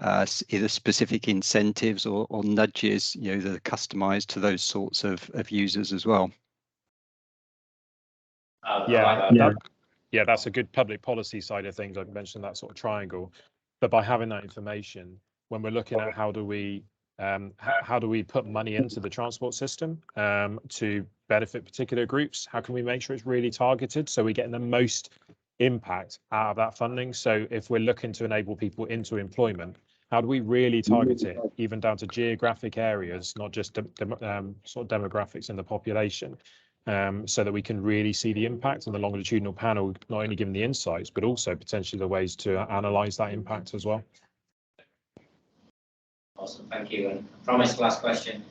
either specific incentives or nudges, that are customized to those sorts of users as well. That's a good public policy side of things. I've mentioned that sort of triangle, but by having that information, when we're looking at how do we put money into the transport system to benefit particular groups? How can we make sure it's really targeted so we're getting the most impact out of that funding? So if we're looking to enable people into employment, how do we really target it, even down to geographic areas, not just sort of demographics in the population, so that we can really see the impact? And the longitudinal panel not only giving the insights, but also potentially the ways to analyze that impact as well. Awesome, thank you. And I promised last question.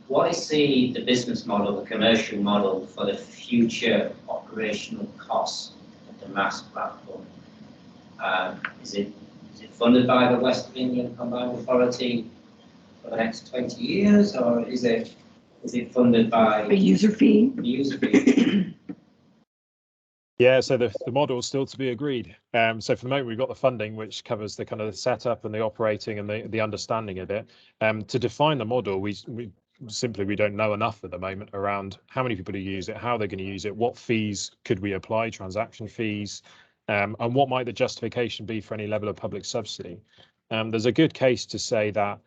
What is the business model, the commercial model for the future operational costs of the MAS platform? Is it funded by the West of England Combined Authority for the next 20 years, or is it funded by a user fee? The user fee. Yeah, so the model is still to be agreed. So for the moment, we've got the funding, which covers the kind of the setup and the operating and the understanding of it. To define the model, we don't know enough at the moment around how many people use it, how they're going to use it, what fees could we apply, transaction fees, and what might the justification be for any level of public subsidy. There's a good case to say that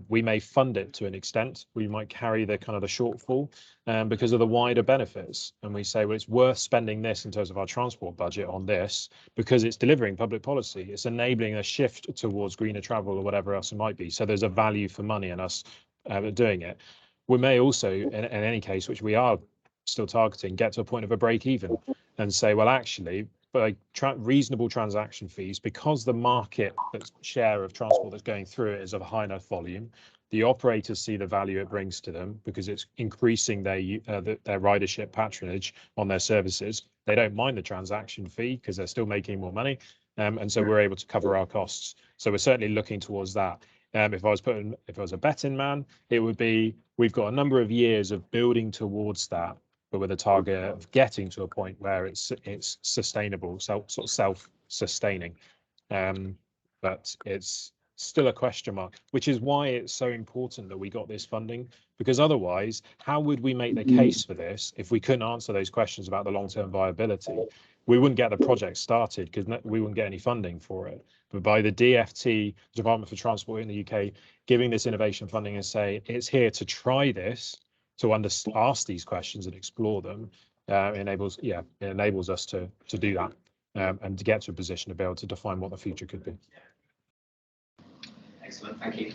we may fund it to an extent. We might carry the kind of the shortfall because of the wider benefits. And we say, well, it's worth spending this in terms of our transport budget on this because it's delivering public policy. It's enabling a shift towards greener travel or whatever else it might be. So there's a value for money in us doing it. We may also, in any case, which we are still targeting, get to a point of a break even and say, well, actually, by reasonable transaction fees, because the market share of transport that's going through it is of a high enough volume, the operators see the value it brings to them because it's increasing their ridership patronage on their services. They don't mind the transaction fee because they're still making more money. And so we're able to cover our costs. So we're certainly looking towards that. If I was a betting man, it would be, we've got a number of years of building towards that, but with a target of getting to a point where it's sustainable, sort of self-sustaining. But it's still a question mark, which is why it's so important that we got this funding, because otherwise, how would we make the case for this if we couldn't answer those questions about the long-term viability? We wouldn't get the project started because we wouldn't get any funding for it. But by the DFT, Department for Transport in the UK, giving this innovation funding and say it's here to try this, to ask these questions and explore them, it enables us to do that and to get to a position to be able to define what the future could be. Excellent, thank you.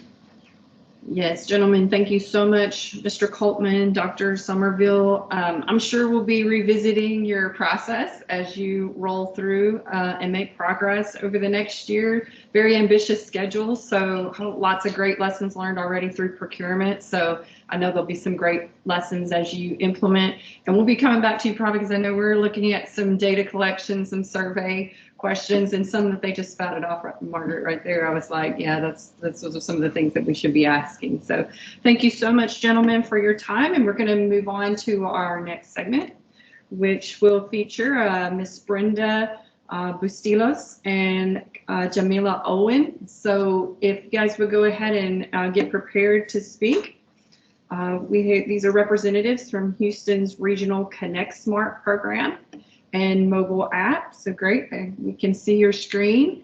Yes, gentlemen, thank you so much, Mr. Coltman, Dr. Somerville. I'm sure we'll be revisiting your process as you roll through and make progress over the next year. Very ambitious schedule, so lots of great lessons learned already through procurement. So I know there'll be some great lessons as you implement. And we'll be coming back to you probably because I know we're looking at some data collection, some survey questions, and some that they just spouted off, Margaret, right there. I was like, yeah, those are some of the things that we should be asking. So thank you so much, gentlemen, for your time. And we're going to move on to our next segment, which will feature Miss Brenda Bustillos and Jamila Owen. So if you guys would go ahead and get prepared to speak. These are representatives from Houston's Regional Connect Smart program and mobile app. So great, we can see your screen.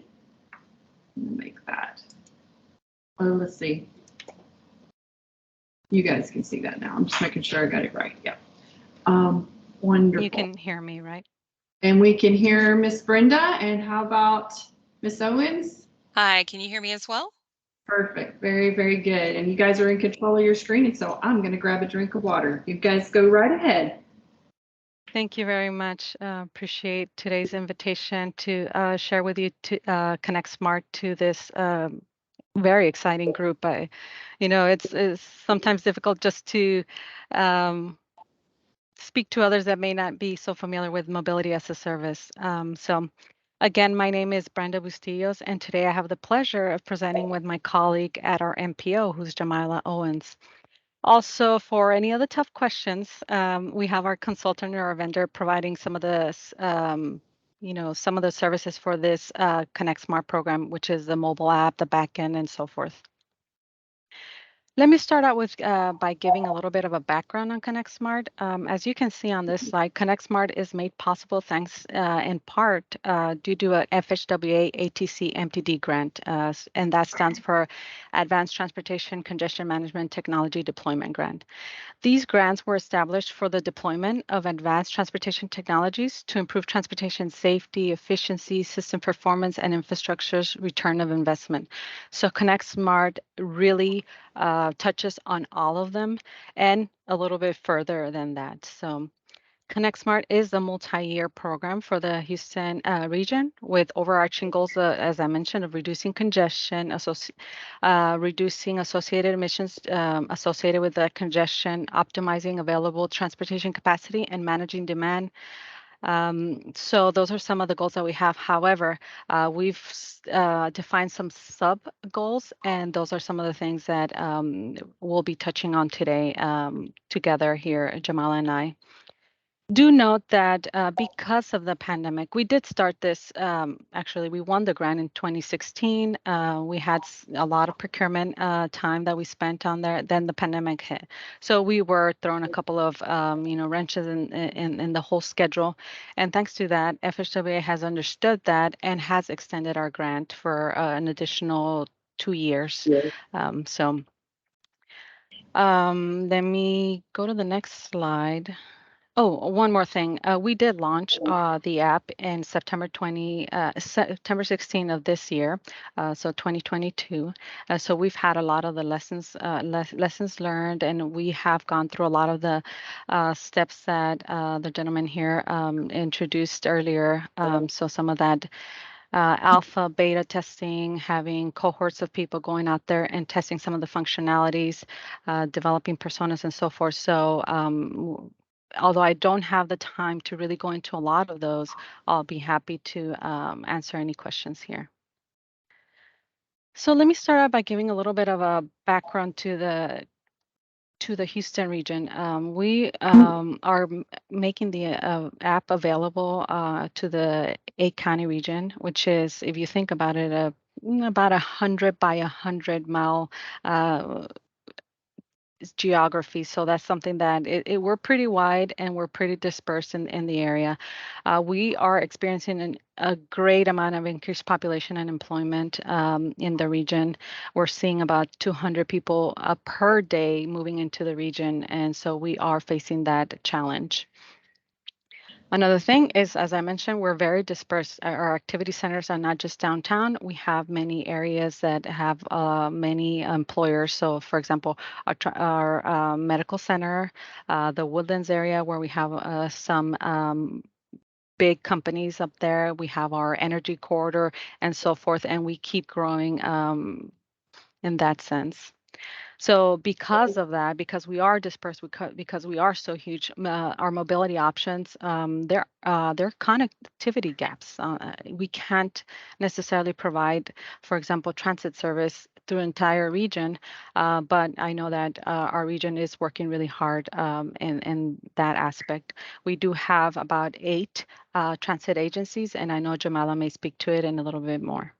Make that. Oh, let's see. You guys can see that now. I'm just making sure I got it right. Yeah. Wonderful. You can hear me, right? And we can hear Miss Brenda. And how about Miss Owens? Hi, can you hear me as well? Perfect. Very, very good. And you guys are in control of your screen. And so I'm going to grab a drink of water. You guys go right ahead. Thank you very much. Appreciate today's invitation to share with you to Connect Smart to this very exciting group. It's sometimes difficult just to speak to others that may not be so familiar with mobility as a service. Again, my name is Brenda Bustillos, and today I have the pleasure of presenting with my colleague at our MPO, who's Jamila Owens. Also, for any other tough questions, we have our consultant or our vendor providing some of the, some of the services for this Connect Smart program, which is the mobile app, the backend, and so forth. Let me start out with by giving a little bit of a background on Connect Smart. As you can see on this slide, Connect Smart is made possible thanks in part due to an FHWA ATC MTD grant, and that stands for Advanced Transportation Congestion Management Technology Deployment Grant. These grants were established for the deployment of advanced transportation technologies to improve transportation safety, efficiency, system performance, and infrastructure's return of investment. So Connect Smart really touches on all of them and a little bit further than that. So Connect Smart is a multi-year program for the Houston region with overarching goals, as I mentioned, of reducing congestion, reducing associated emissions associated with the congestion, optimizing available transportation capacity, and managing demand. So those are some of the goals that we have. However, we've defined some sub goals, and those are some of the things that we'll be touching on today together here, Jamala and I. Do note that because of the pandemic, we did start this, actually, we won the grant in 2016. We had a lot of procurement time that we spent on there, then the pandemic hit. So we were thrown a couple of, wrenches in the whole schedule. And thanks to that, FHWA has understood that and has extended our grant for an additional 2 years. Let me go to the next slide. Oh, one more thing. We did launch the app in September 16 of this year, so 2022. So we've had a lot of the lessons learned, and we have gone through a lot of the steps that the gentleman here introduced earlier. So some of that alpha, beta testing, having cohorts of people going out there and testing some of the functionalities, developing personas and so forth. So although I don't have the time to really go into a lot of those, I'll be happy to answer any questions here. So let me start out by giving a little bit of a background to the Houston region. We are making the app available to the 8-county region, which is, if you think about it, about 100 by 100-mile geography. So that's something that we're pretty wide and we're pretty dispersed in the area. We are experiencing a great amount of increased population and employment in the region. We're seeing about 200 people per day moving into the region. And so we are facing that challenge. Another thing is, as I mentioned, we're very dispersed. Our activity centers are not just downtown. We have many areas that have many employers. So, for example, our medical center, the Woodlands area where we have some big companies up there. We have our energy corridor and so forth, and we keep growing in that sense. So because of that, because we are dispersed, because we are so huge, our mobility options, there are connectivity gaps. We can't necessarily provide, for example, transit service through entire region, but I know that our region is working really hard in that aspect. We do have about 8 transit agencies, and I know Jamala may speak to it in a little bit more.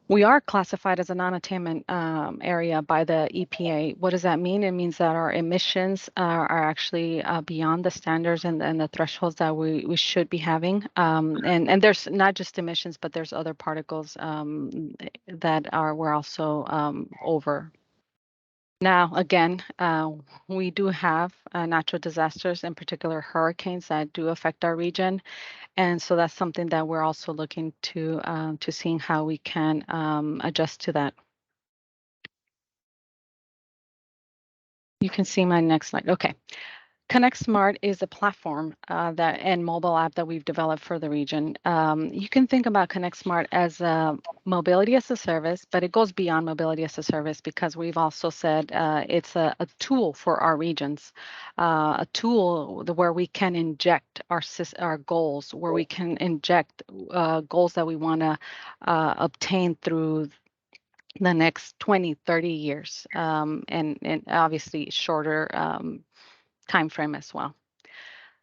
We are classified as a non-attainment area by the EPA. What does that mean? It means that our emissions are actually beyond the standards and the thresholds that we should be having. And there's not just emissions, but there's other particles that we're also over. Now, again, we do have natural disasters, in particular hurricanes, that do affect our region. And so that's something that we're also looking to seeing how we can adjust to that. You can see my next slide. Okay. Connect Smart is a platform and mobile app that we've developed for the region. You can think about Connect Smart as a mobility as a service, but it goes beyond mobility as a service because we've also said it's a tool for our regions, a tool where we can inject our goals, where we can inject goals that we want to obtain through the next 20, 30 years, and obviously shorter time frame as well.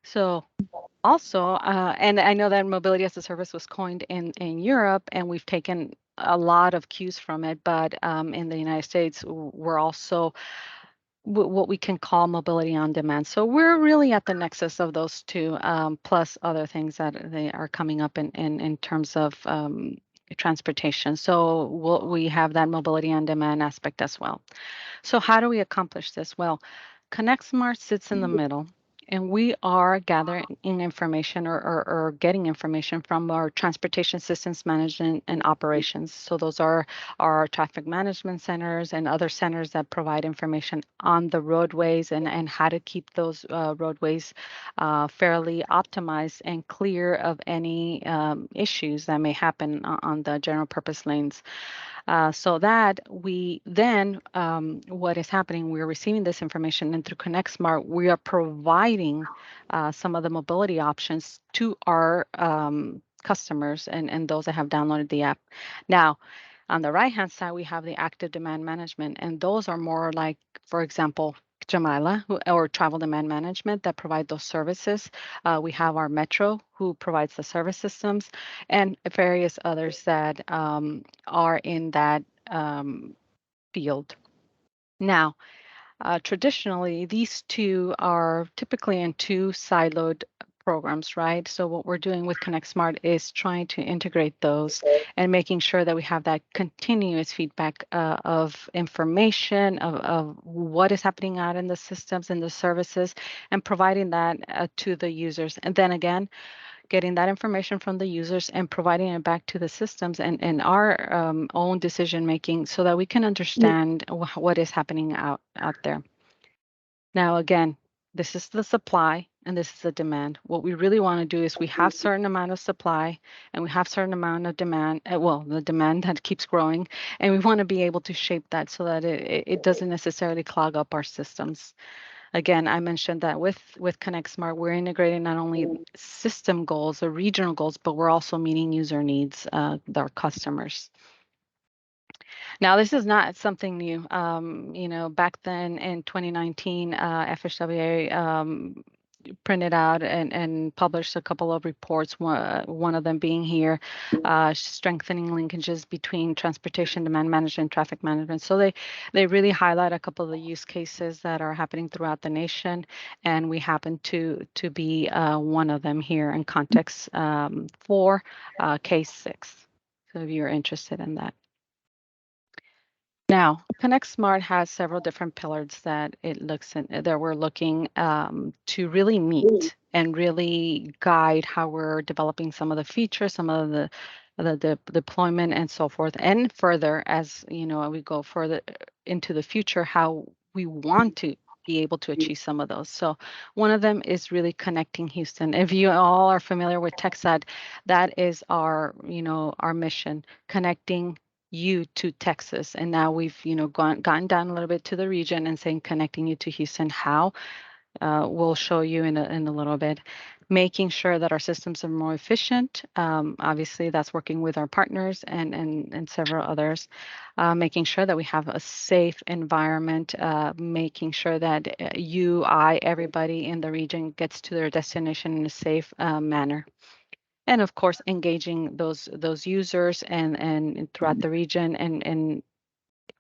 So also, and I know that mobility as a service was coined in Europe, and we've taken a lot of cues from it, but in the United States, we're also what we can call mobility on demand. So we're really at the nexus of those two, plus other things that they are coming up in terms of transportation. So we have that mobility on demand aspect as well. So how do we accomplish this? Well, Connect Smart sits in the middle, and we are gathering information or getting information from our transportation systems management and operations. So those are our traffic management centers and other centers that provide information on the roadways and how to keep those roadways fairly optimized and clear of any issues that may happen on the general purpose lanes. So that we then, what is happening, we're receiving this information, and through Connect Smart, we are providing some of the mobility options to our customers and those that have downloaded the app. Now, on the right-hand side, we have the active demand management, and those are more like, for example, Jamila or travel demand management that provide those services. We have our Metro who provides the service systems and various others that are in that field. Now, traditionally, these two are typically in two siloed programs, right? So what we're doing with Connect Smart is trying to integrate those and making sure that we have that continuous feedback of information of what is happening out in the systems and the services, and providing that to the users. And then again, getting that information from the users and providing it back to the systems and our own decision making, so that we can understand what is happening out there. Now, again, this is the supply and this is the demand. What we really want to do is we have certain amount of supply and we have certain amount of demand. Well, the demand that keeps growing, and we want to be able to shape that so that it doesn't necessarily clog up our systems. Again, I mentioned that with Connect Smart, we're integrating not only system goals or regional goals, but we're also meeting user needs, our customers. Now, this is not something new. Back then in 2019, FHWA printed out and published a couple of reports, one of them being here, strengthening linkages between transportation demand management and traffic management. So they really highlight a couple of the use cases that are happening throughout the nation, and we happen to be one of them here in context for case 6. So if you're interested in that. Now, Connect Smart has several different pillars that we're looking to really meet and really guide how we're developing some of the features, some of the deployment and so forth, and further as we go further into the future, how we want to be able to achieve some of those. So one of them is really connecting Houston. If you all are familiar with TechSAT, that is our mission, connecting you to Texas. And now we've gotten down a little bit to the region and saying connecting you to Houston. How we'll show you in a little bit. Making sure that our systems are more efficient. Obviously, that's working with our partners and several others. Making sure that we have a safe environment. Making sure that you, everybody in the region gets to their destination in a safe manner. And of course, engaging those users and throughout the region and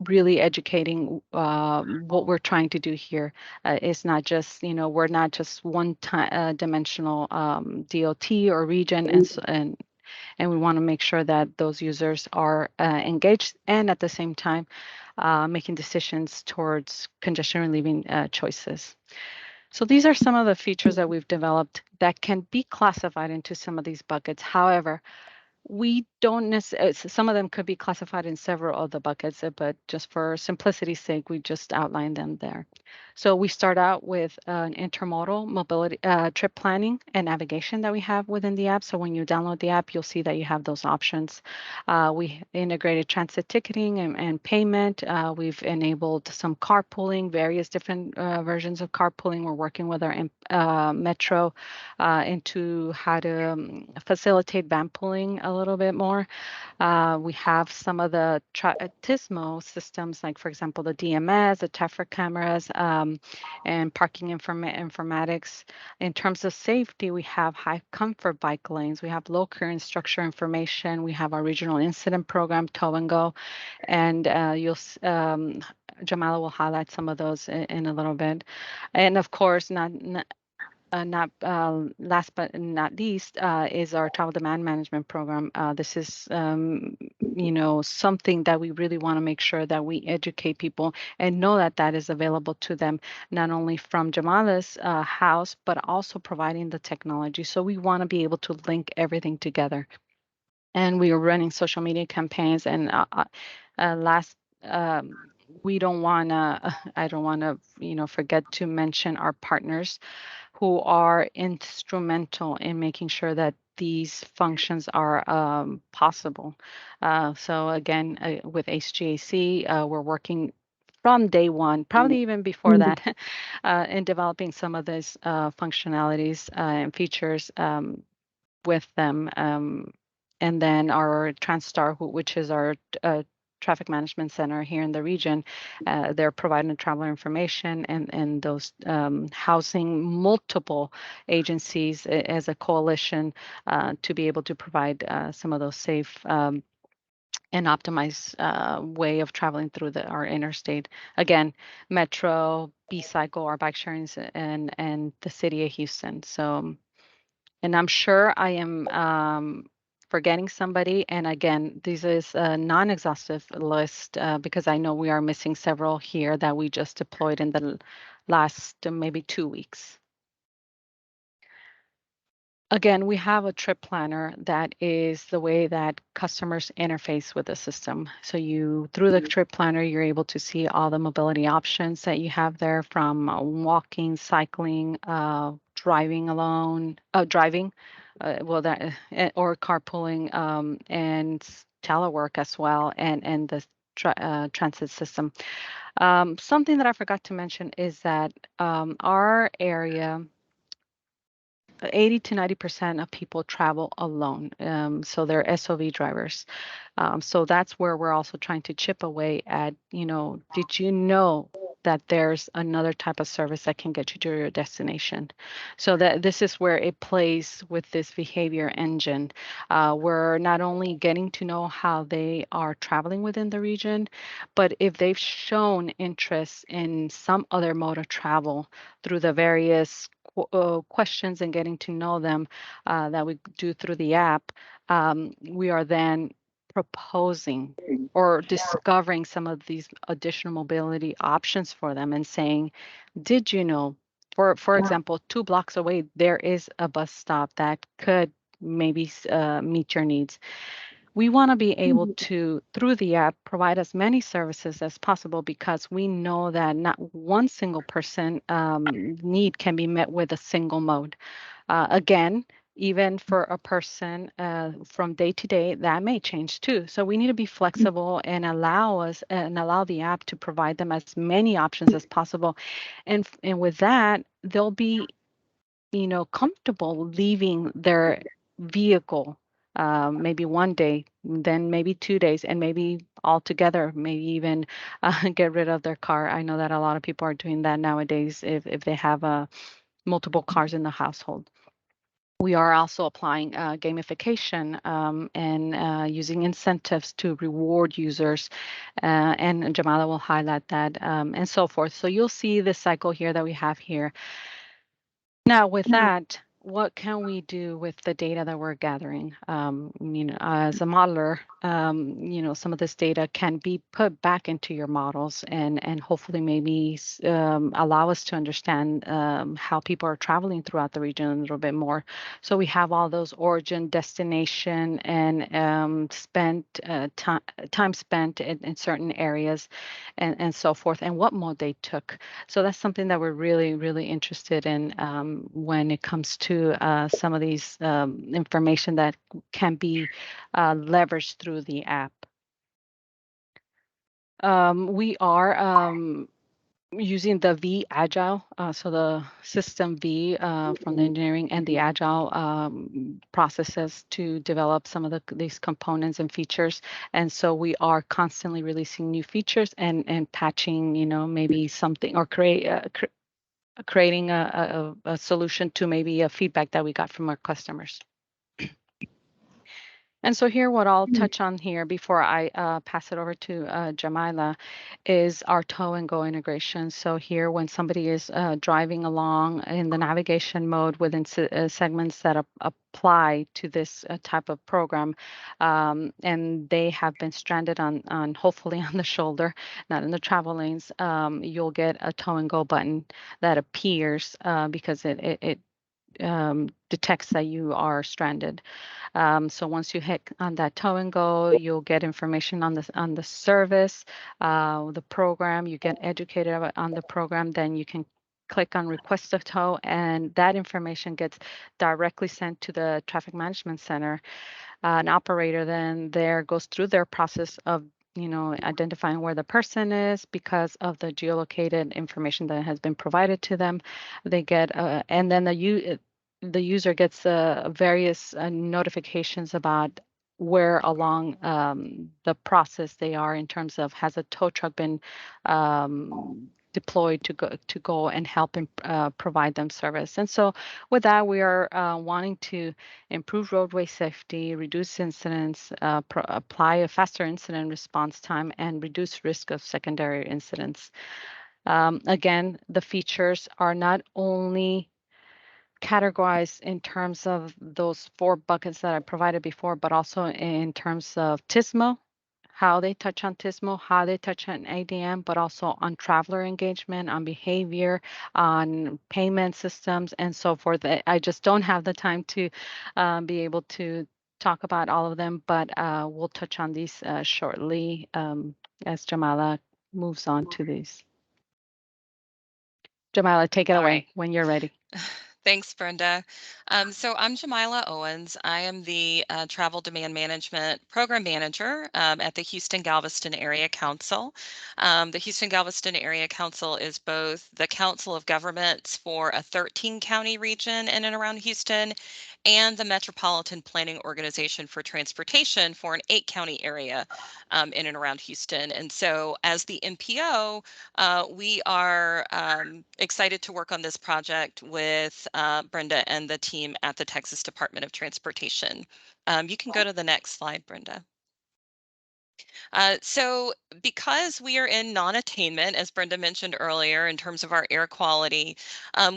really educating what we're trying to do here. It's not just, we're not just one dimensional DOT or region, and we want to make sure that those users are engaged and at the same time making decisions towards congestion relieving choices. So these are some of the features that we've developed that can be classified into some of these buckets. However, we don't necessarily, some of them could be classified in several of the buckets, but just for simplicity's sake, we just outlined them there. So we start out with an intermodal mobility, trip planning and navigation that we have within the app. So when you download the app, you'll see that you have those options. We integrated transit ticketing and payment. We've enabled some carpooling, various different versions of carpooling. We're working with our Metro into how to facilitate van pooling a little bit more. We have some of the Tismo systems, like, for example, the DMS, the traffic cameras, and parking informatics. In terms of safety, we have high comfort bike lanes. We have low current structure information. We have our regional incident program, Tow and Go. And Jamala will highlight some of those in a little bit. And of course, last but not least is our travel demand management program. This is something that we really want to make sure that we educate people and know that that is available to them, not only from Jamala's house, but also providing the technology. So we want to be able to link everything together. And we are running social media campaigns. And we don't want to, I don't want to, forget to mention our partners who are instrumental in making sure that these functions are possible. So again, with HGAC, we're working from day one, probably even before that, in developing some of these functionalities and features with them. And then our TransStar, which is our traffic management center here in the region, they're providing traveler information and those housing multiple agencies as a coalition to be able to provide some of those safe and optimized way of traveling through our interstate. Again, Metro, B-Cycle, our bike sharing, and the city of Houston. So And I'm sure I am forgetting somebody. And again, this is a non-exhaustive list because I know we are missing several here that we just deployed in the last maybe 2 weeks. Again, we have a trip planner that is the way that customers interface with the system. So through the trip planner, you're able to see all the mobility options that you have there, from walking, cycling, driving alone, or carpooling, and telework as well, and the transit system. Something that I forgot to mention is that our area, 80 to 90% of people travel alone. So they're SOV drivers. So that's where we're also trying to chip away at, did you know that there's another type of service that can get you to your destination? So that this is where it plays with this behavior engine. We're not only getting to know how they are traveling within the region, but if they've shown interest in some other mode of travel through the various questions and getting to know them that we do through the app, we are then proposing or discovering some of these additional mobility options for them and saying, did you know, for example, 2 blocks away, there is a bus stop that could maybe meet your needs. We want to be able to, through the app, provide as many services as possible because we know that not one single person need can be met with a single mode. Again, even for a person from day to day, that may change too. So we need to be flexible and allow the app to provide them as many options as possible. And with that, they'll be, comfortable leaving their vehicle maybe one day, then maybe 2 days, and maybe altogether, maybe even get rid of their car. I know that a lot of people are doing that nowadays if they have multiple cars in the household. We are also applying gamification and using incentives to reward users. And Jamala will highlight that and so forth. So you'll see the cycle here that we have here. Now, with that, what can we do with the data that we're gathering? As a modeler, some of this data can be put back into your models and hopefully maybe allow us to understand how people are traveling throughout the region a little bit more. So we have all those origin, destination, and time spent in certain areas and so forth, and what mode they took. So that's something that we're really, really interested in when it comes to some of these information that can be leveraged through the app. We are using the V Agile, so the system V from the engineering and the Agile processes to develop some of these components and features. And so we are constantly releasing new features and patching, maybe something or creating a solution to maybe a feedback that we got from our customers. And so here, what I'll touch on here before I pass it over to Jamila is our tow and go integration. So here, when somebody is driving along in the navigation mode within segments that apply to this type of program, and they have been stranded on hopefully on the shoulder, not in the travel lanes, you'll get a tow and go button that appears because it detects that you are stranded. So once you hit on that tow and go, you'll get information on the service, the program. You get educated on the program. Then you can click on request a tow, and that information gets directly sent to the traffic management center. An operator then there goes through their process of identifying where the person is because of the geolocated information that has been provided to them. They get and then the user gets various notifications about where along the process they are in terms of has a tow truck been deployed to go and help and provide them service. And so with that, we are wanting to improve roadway safety, reduce incidents, apply a faster incident response time, and reduce risk of secondary incidents. Again, the features are not only categorized in terms of those 4 buckets that I provided before, but also in terms of TISMO, how they touch on TISMO, how they touch on ADM, but also on traveler engagement, on behavior, on payment systems, and so forth. I just don't have the time to be able to talk about all of them, but we'll touch on these shortly as Jamala moves on to these. Jamila, take it All away right. when you're ready. Thanks, Brenda. So I'm Jamila Owens. I am the Travel Demand Management Program Manager at the Houston-Galveston Area Council. The Houston-Galveston Area Council is both the council of governments for a 13-county region in and around Houston and the Metropolitan Planning Organization for Transportation for an 8-county area in and around Houston. And so as the MPO, we are excited to work on this project with Brenda and the team at the Texas Department of Transportation. You can go to the next slide, Brenda. So because we are in non-attainment, as Brenda mentioned earlier, in terms of our air quality,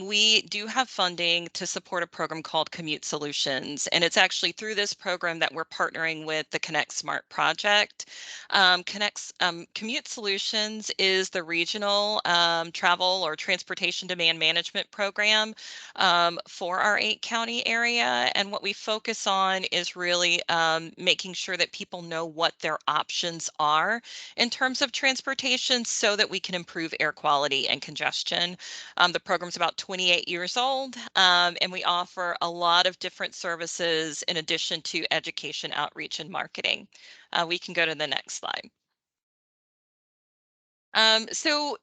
we do have funding to support a program called Commute Solutions. And it's actually through this program that we're partnering with the Connect Smart project. Commute Solutions is the regional travel or transportation demand management program for our 8-county area. And what we focus on is really making sure that people know what their options are in terms of transportation so that we can improve air quality and congestion. The program's about 28 years old, and we offer a lot of different services in addition to education, outreach, and marketing. We can go to the next slide. So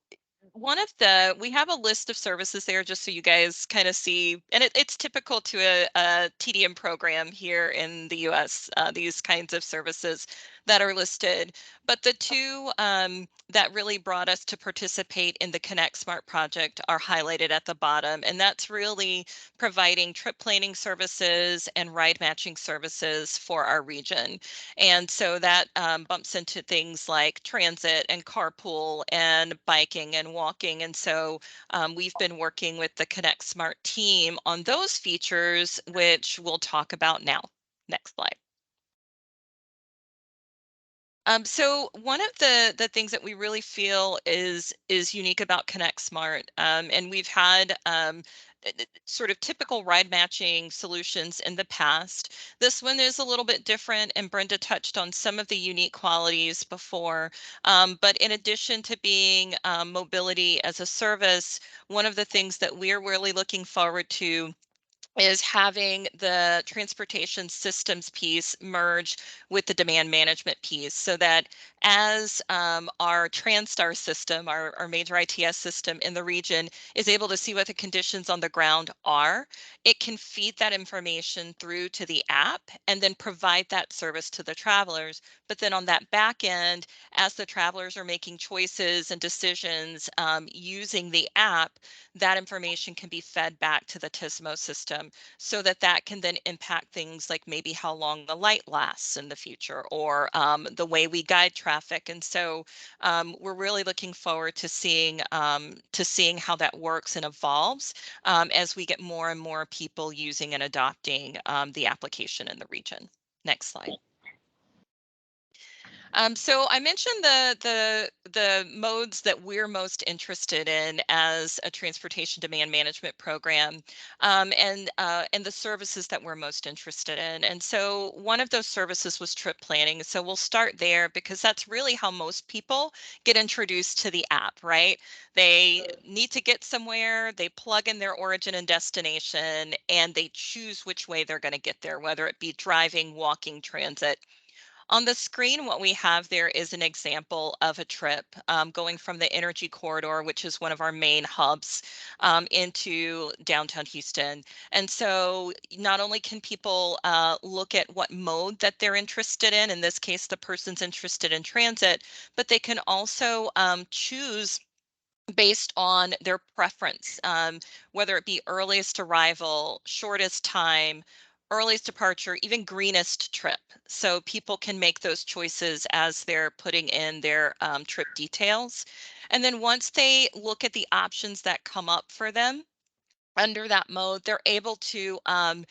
we have a list of services there just so you guys kind of see, and it's typical to a TDM program here in the US, these kinds of services that are listed. But the two that really brought us to participate in the Connect Smart project are highlighted at the bottom, and that's really providing trip planning services and ride matching services for our region. And so that bumps into things like transit and carpool and biking and walking. And so we've been working with the Connect Smart team on those features, which we'll talk about now. Next slide. So one of the things that we really feel is unique about Connect Smart, and we've had sort of typical ride matching solutions in the past. This one is a little bit different, and Brenda touched on some of the unique qualities before. But in addition to being mobility as a service, one of the things that we're really looking forward to is having the transportation systems piece merge with the demand management piece so that as our TransStar system, our major ITS system in the region is able to see what the conditions on the ground are, it can feed that information through to the app and then provide that service to the travelers. But then on that back end, as the travelers are making choices and decisions using the app, that information can be fed back to the TISMO system so that that can then impact things like maybe how long the light lasts in the future or the way we guide traffic. And so we're really looking forward to seeing how that works and evolves as we get more and more people using and adopting the application in the region. Next slide. So I mentioned the modes that we're most interested in as a transportation demand management program, and the services that we're most interested in. And so one of those services was trip planning. So we'll start there because that's really how most people get introduced to the app, right? They need to get somewhere, they plug in their origin and destination, and they choose which way they're going to get there, whether it be driving, walking, transit. On the screen, what we have there is an example of a trip going from the Energy Corridor, which is one of our main hubs, into downtown Houston. And so not only can people look at what mode that they're interested in this case, the person's interested in transit, but they can also choose based on their preference, whether it be earliest arrival, shortest time, earliest departure, even greenest trip. So people can make those choices as they're putting in their trip details. And then once they look at the options that come up for them, under that mode, they're able to, in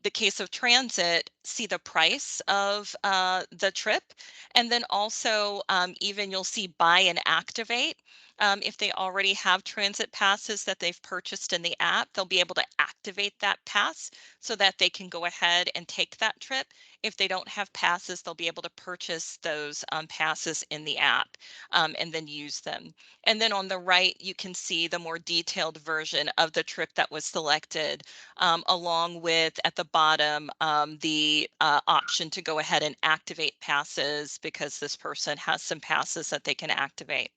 the case of transit, see the price of the trip. And then also even you'll see buy and activate. If they already have transit passes that they've purchased in the app, they'll be able to activate that pass so that they can go ahead and take that trip. If they don't have passes, they'll be able to purchase those passes in the app and then use them. And then on the right, you can see the more detailed version of the trip that was selected, along with at the bottom, the option to go ahead and activate passes because this person has some passes that they can activate.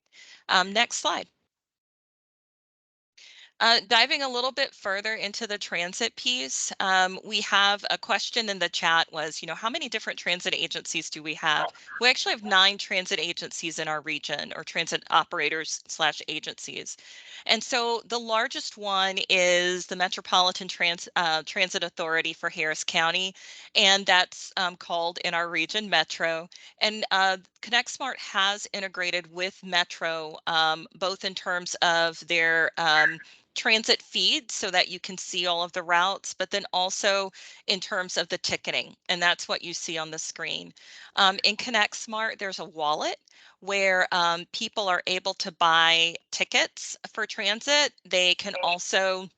Next slide. Diving a little bit further into the transit piece, we have a question in the chat was, how many different transit agencies do we have? We actually have 9 transit agencies in our region, or transit operators / agencies. And so the largest one is the Metropolitan Transit Authority for Harris County, and that's called in our region Metro. And ConnectSmart has integrated with Metro, both in terms of their transit feed so that you can see all of the routes, but then also in terms of the ticketing. And that's what you see on the screen. In ConnectSmart, there's a wallet where people are able to buy tickets for transit. They can also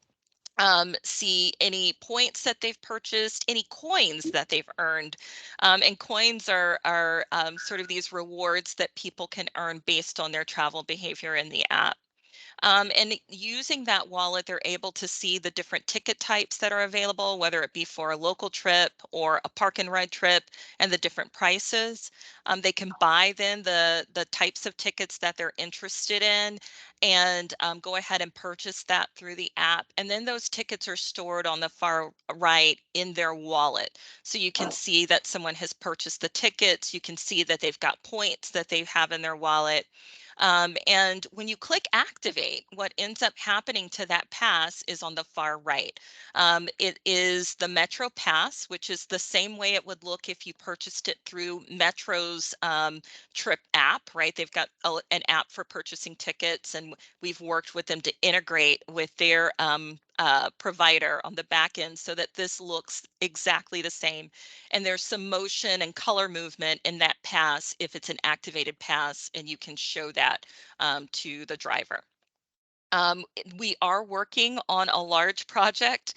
see any points that they've purchased, any coins that they've earned. And coins are sort of these rewards that people can earn based on their travel behavior in the app. And using that wallet, they're able to see the different ticket types that are available, whether it be for a local trip or a park and ride trip, and the different prices. They can buy then the types of tickets that they're interested in and go ahead and purchase that through the app. And then those tickets are stored on the far right in their wallet. So you can see that someone has purchased the tickets. You can see that they've got points that they have in their wallet. And when you click activate, what ends up happening to that pass is on the far right. It is the Metro Pass, which is the same way it would look if you purchased it through Metro's trip app, right? They've got an app for purchasing tickets, and we've worked with them to integrate with their provider on the back end so that this looks exactly the same. And there's some motion and color movement in that pass if it's an activated pass, and you can show that to the driver. We are working on a large project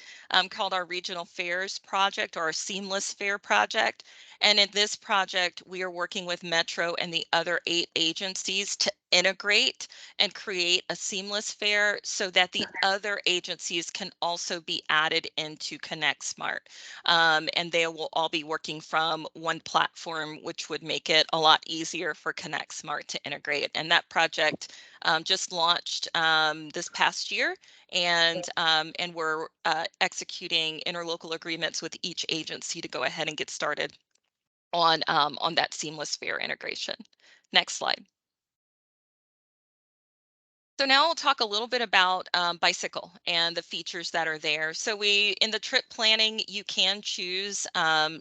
called our Regional Fairs Project, or our Seamless Fair Project. And in this project, we are working with Metro and the other 8 agencies to integrate and create a seamless fair so that the other agencies can also be added into ConnectSmart. And they will all be working from one platform, which would make it a lot easier for ConnectSmart to integrate. And that project just launched this past year, and we're executing interlocal agreements with each agency to go ahead and get started on that seamless fare integration. Next slide. So now we'll talk a little bit about bicycle and the features that are there. So in the trip planning, you can choose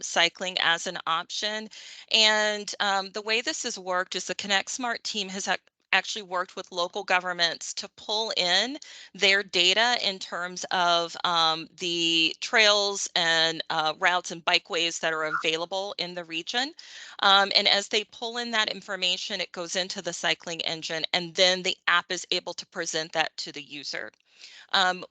cycling as an option. And the way this has worked is the ConnectSmart team has actually worked with local governments to pull in their data in terms of the trails and routes and bikeways that are available in the region. And as they pull in that information, it goes into the cycling engine, and then the app is able to present that to the user.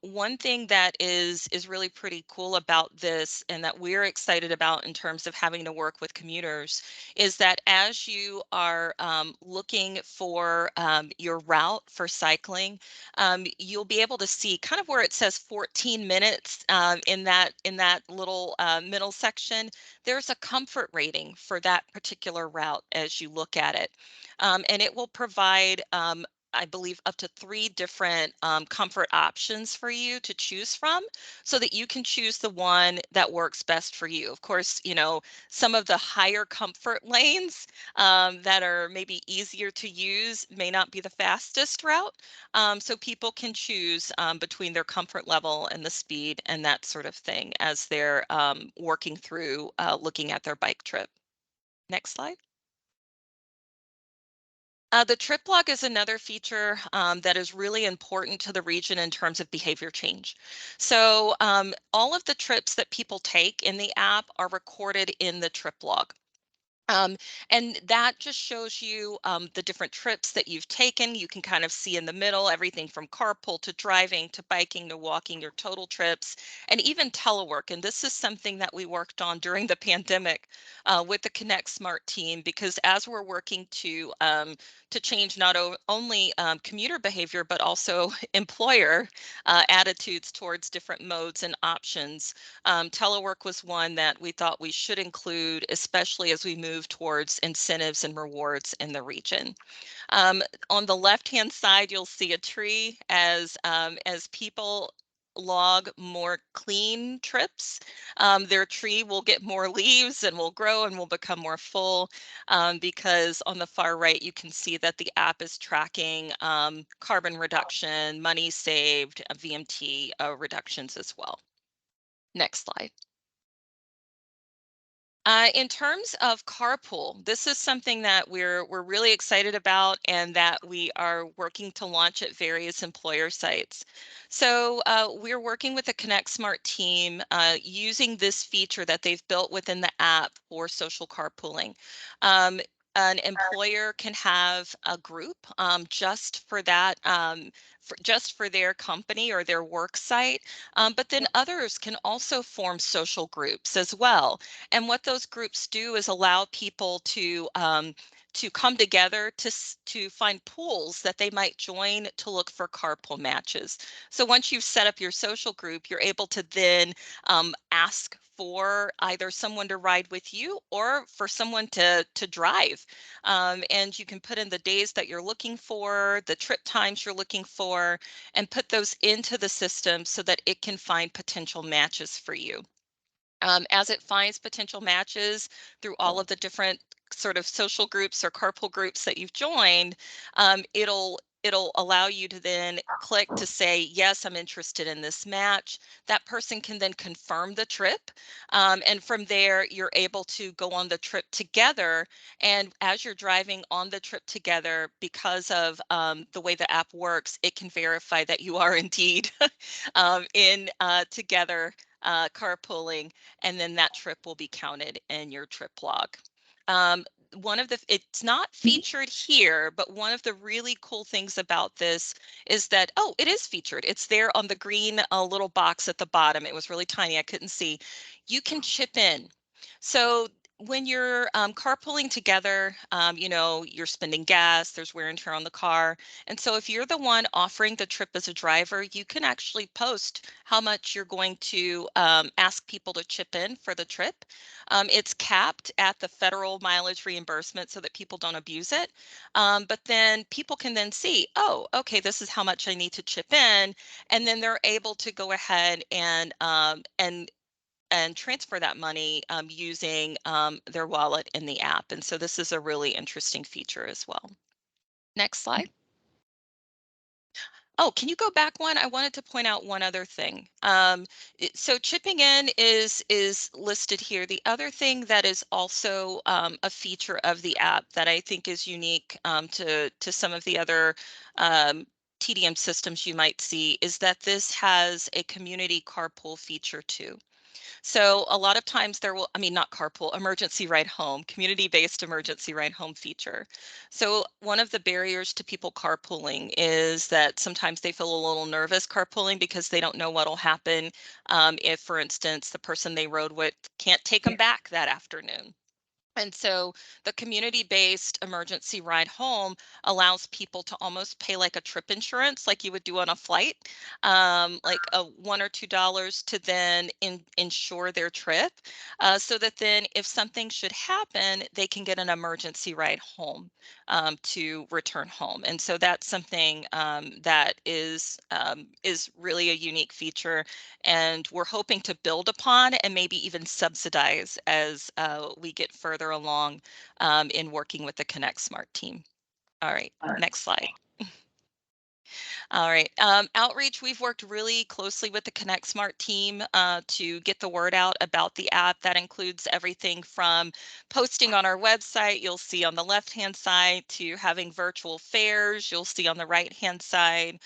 One thing that is really pretty cool about this, and that we're excited about in terms of having to work with commuters, is that as you are looking for your route for cycling, you'll be able to see kind of where it says 14 minutes in that little middle section. There's a comfort rating for that particular route as you look at it, and it will provide I believe up to 3 different comfort options for you to choose from so that you can choose the one that works best for you. Of course, some of the higher comfort lanes that are maybe easier to use may not be the fastest route. So people can choose between their comfort level and the speed and that sort of thing as they're working through looking at their bike trip. Next slide. The trip log is another feature that is really important to the region in terms of behavior change. So all of the trips that people take in the app are recorded in the trip log. Um, and that just shows you the different trips that you've taken. You can kind of see in the middle everything from carpool to driving to biking to walking, your total trips, and even telework. And this is something that we worked on during the pandemic with the Connect Smart team, because as we're working to change not only commuter behavior, but also employer attitudes towards different modes and options. Telework was one that we thought we should include, especially as we move towards incentives and rewards in the region. On the left-hand side, you'll see a tree as people log more clean trips. Their tree will get more leaves and will grow and will become more full because on the far right, you can see that the app is tracking carbon reduction, money saved, VMT reductions as well. Next slide. In terms of carpool, this is something that we're really excited about and that we are working to launch at various employer sites. So we're working with the Connect Smart team using this feature that they've built within the app for social carpooling. An employer can have a group just for that, just for their company or their work site, but then others can also form social groups as well. And what those groups do is allow people to come together to find pools that they might join to look for carpool matches. So once you've set up your social group, you're able to then ask for either someone to ride with you or for someone to drive. And you can put in the days that you're looking for, the trip times you're looking for, and put those into the system so that it can find potential matches for you. As it finds potential matches through all of the different sort of social groups or carpool groups that you've joined, it'll allow you to then click to say, yes, I'm interested in this match. That person can then confirm the trip. And from there, you're able to go on the trip together. And as you're driving on the trip together, because of the way the app works, it can verify that you are indeed in together carpooling, and then that trip will be counted in your trip log. It's not featured here, but one of the really cool things about this is that, oh, it is featured. It's there on the green little box at the bottom. It was really tiny, I couldn't see. You can chip in. So when you're carpooling together, you're spending gas, there's wear and tear on the car. And so if you're the one offering the trip as a driver, you can actually post how much you're going to ask people to chip in for the trip. It's capped at the federal mileage reimbursement so that people don't abuse it. But then people can then see, oh, okay, this is how much I need to chip in. And then they're able to go ahead and transfer that money using their wallet in the app. And so this is a really interesting feature as well. Next slide. Oh, can you go back one? I wanted to point out one other thing. So chipping in is listed here. The other thing that is also a feature of the app that I think is unique to some of the other TDM systems you might see is that this has a community carpool feature too. So a lot of times not carpool, emergency ride home, community-based emergency ride home feature. So one of the barriers to people carpooling is that sometimes they feel a little nervous carpooling because they don't know what'll happen if, for instance, the person they rode with can't take them back that afternoon. And so the community-based emergency ride home allows people to almost pay like a trip insurance, like you would do on a flight, like a $1 or $2 to then insure their trip, so that then if something should happen, they can get an emergency ride home to return home. And so that's something that is really a unique feature, and we're hoping to build upon and maybe even subsidize as we get further along in working with the Connect Smart team. All right, next slide. All right. Outreach, we've worked really closely with the Connect Smart team to get the word out about the app. That includes everything from posting on our website, you'll see on the left-hand side, to having virtual fairs, you'll see on the right-hand side,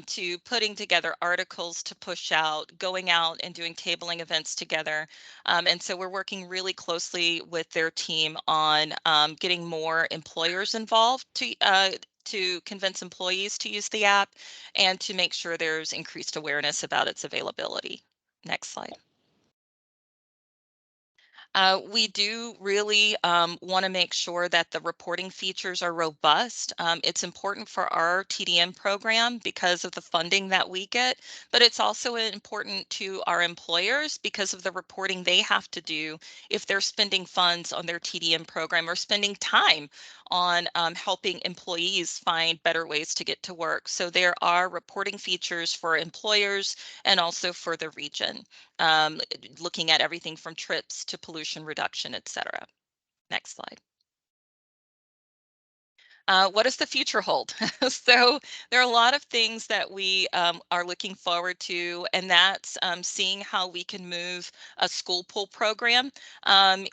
to putting together articles to push out, going out and doing tabling events together. And so we're working really closely with their team on getting more employers involved to convince employees to use the app and to make sure there's increased awareness about its availability. Next slide. We do really want to make sure that the reporting features are robust. It's important for our TDM program because of the funding that we get, but it's also important to our employers because of the reporting they have to do if they're spending funds on their TDM program or spending time on helping employees find better ways to get to work. So there are reporting features for employers and also for the region. Looking at everything from trips to pollution reduction, et cetera. Next slide. What does the future hold? So there are a lot of things that we are looking forward to, and that's seeing how we can move a school pool program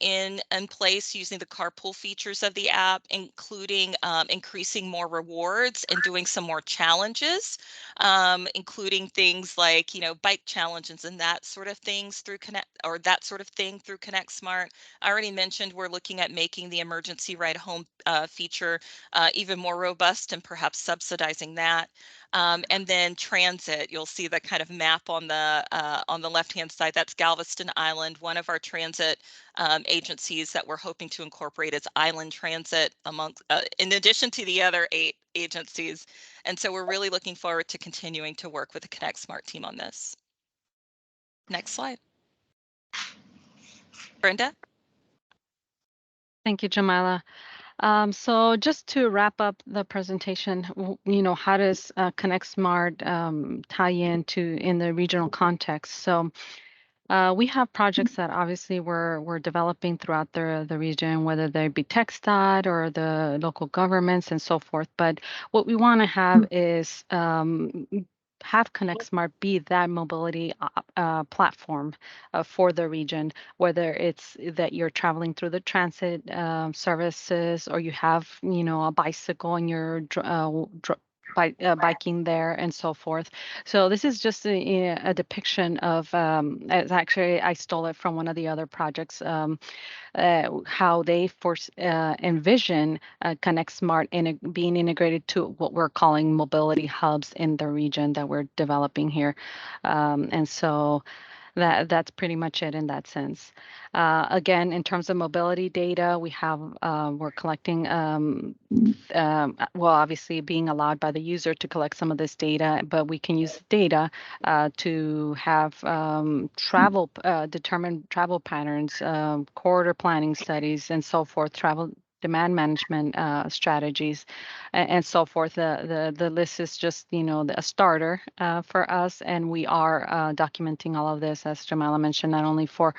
in place using the carpool features of the app, including increasing more rewards and doing some more challenges, including things like, bike challenges and that sort of things through Connect Smart. I already mentioned we're looking at making the emergency ride home feature even more robust and perhaps subsidizing that. And then transit, you'll see the kind of map on the left-hand side. That's Galveston Island. One of our transit agencies that we're hoping to incorporate is Island Transit in addition to the other 8 agencies. And so we're really looking forward to continuing to work with the Connect Smart team on this. Next slide. Brenda? Thank you, Jamila. So just to wrap up the presentation, how does Connect Smart tie in the regional context? So we have projects that obviously we're developing throughout the region, whether they be TxDOT or the local governments and so forth. But what we want to have is have Connect Smart be that mobility platform for the region, whether it's that you're traveling through the transit services or you have, a bicycle and you're biking there and so forth. So this is just a depiction of, it's actually, I stole it from one of the other projects, how they envision Connect Smart being integrated to what we're calling mobility hubs in the region that we're developing here. And so that's pretty much it in that sense. Again, in terms of mobility data, we're collecting, well, obviously being allowed by the user to collect some of this data, but we can use data to have determine travel patterns, corridor planning studies, and so forth, travel demand management strategies, and so forth. The list is just, a starter for us, and we are documenting all of this, as Jamila mentioned, not only for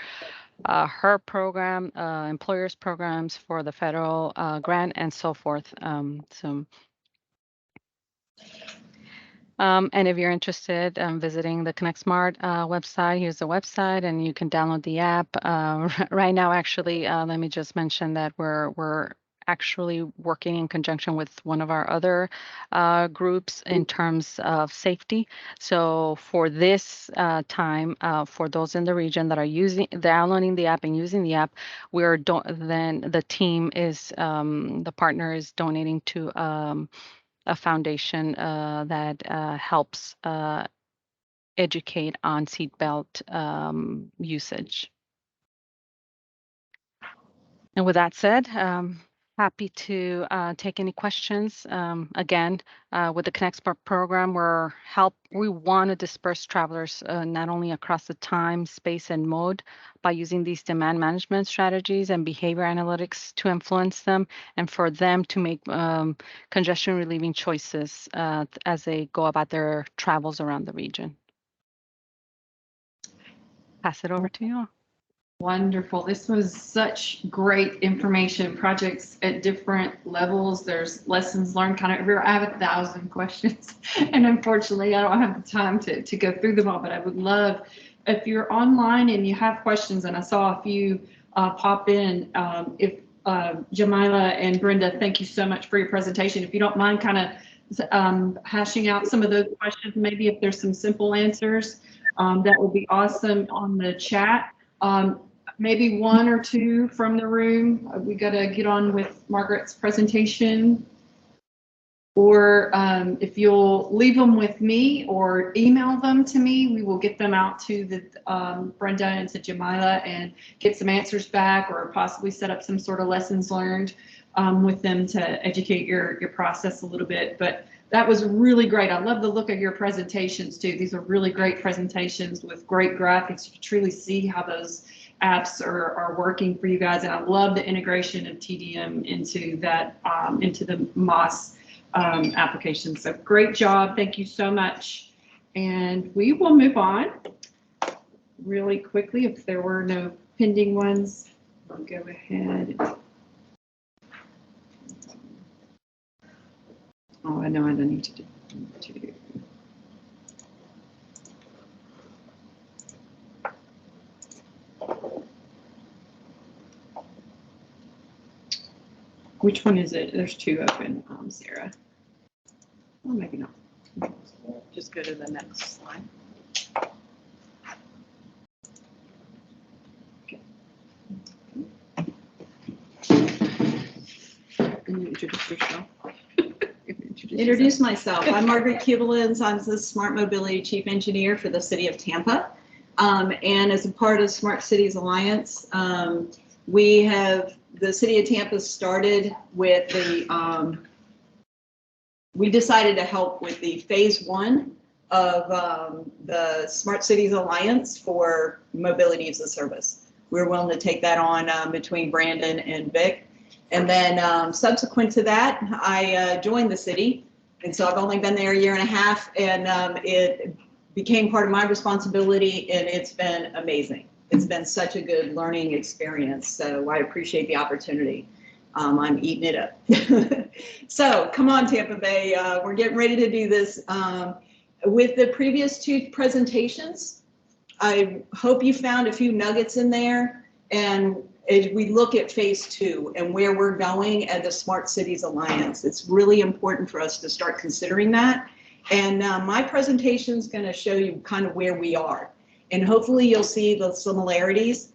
her program, employers programs, for the federal grant, and so forth. And if you're interested in visiting the Connect Smart website, here's the website, and you can download the app. Right now, actually, let me just mention that we're actually working in conjunction with one of our other groups in terms of safety. So for this time, for those in the region that are downloading the app and using the app, then the team the partner is donating to a foundation that helps educate on seatbelt usage. And with that said, happy to take any questions. Again, with the Connect Smart program, we want to disperse travelers not only across the time, space, and mode by using these demand management strategies and behavior analytics to influence them, and for them to make congestion relieving choices as they go about their travels around the region. Pass it over to you all. Wonderful. This was such great information, projects at different levels. There's lessons learned kind of everywhere. I have 1,000 questions and unfortunately I don't have the time to go through them all, but I would love if you're online and you have questions, and I saw a few pop in, if Jamila and Brenda, thank you so much for your presentation. If you don't mind kind of hashing out some of those questions, maybe if there's some simple answers, that would be awesome on the chat. Maybe one or two from the room. We got to get on with Margaret's presentation. Or if you'll leave them with me or email them to me, we will get them out to the Brenda and to Jamila and get some answers back, or possibly set up some sort of lessons learned with them to educate your process a little bit. But that was really great. I love the look of your presentations too. These are really great presentations with great graphics. You can truly see how those apps are working for you guys. And I love the integration of TDM into that, into the MOS application. So great job. Thank you so much. And we will move on really quickly. If there were no pending ones, I'll go ahead. Oh, I know I don't need to do. Which one is it? There's two open, Sarah. Oh, maybe not. Just go to the next slide. Okay. Can you introduce yourself? Introduce myself. I'm Margaret Kubelins. I'm the Smart Mobility Chief Engineer for the City of Tampa. And as a part of Smart Cities Alliance, the City of Tampa started with the, we decided to help with the phase 1 of the Smart Cities Alliance for Mobility as a Service. We were willing to take that on between Brandon and Vic. And then subsequent to that, I joined the city. And so I've only been there a year and a half, and it became part of my responsibility, and it's been amazing. It's been such a good learning experience. So I appreciate the opportunity. I'm eating it up. So come on, Tampa Bay. We're getting ready to do this. With the previous 2 presentations, I hope you found a few nuggets in there. And as we look at phase 2 and where we're going at the Smart Cities Alliance, it's really important for us to start considering that. And my presentation is going to show you kind of where we are. And hopefully you'll see the similarities.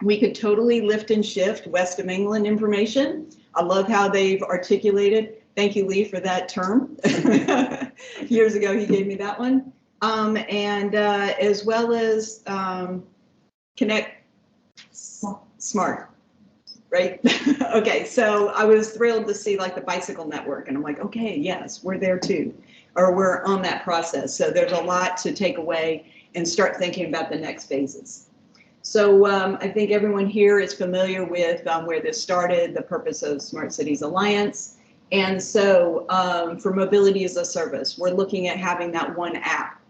We could totally lift and shift West of England information. I love how they've articulated. Thank you, Lee, for that term. Years ago, he gave me that one. And as well as connect smart, right? Okay, so I was thrilled to see like the bicycle network, and I'm like, okay, yes, we're there too, or we're on that process. So there's a lot to take away and start thinking about the next phases. So I think everyone here is familiar with where this started, the purpose of Smart Cities Alliance. And so for Mobility as a Service, we're looking at having that one app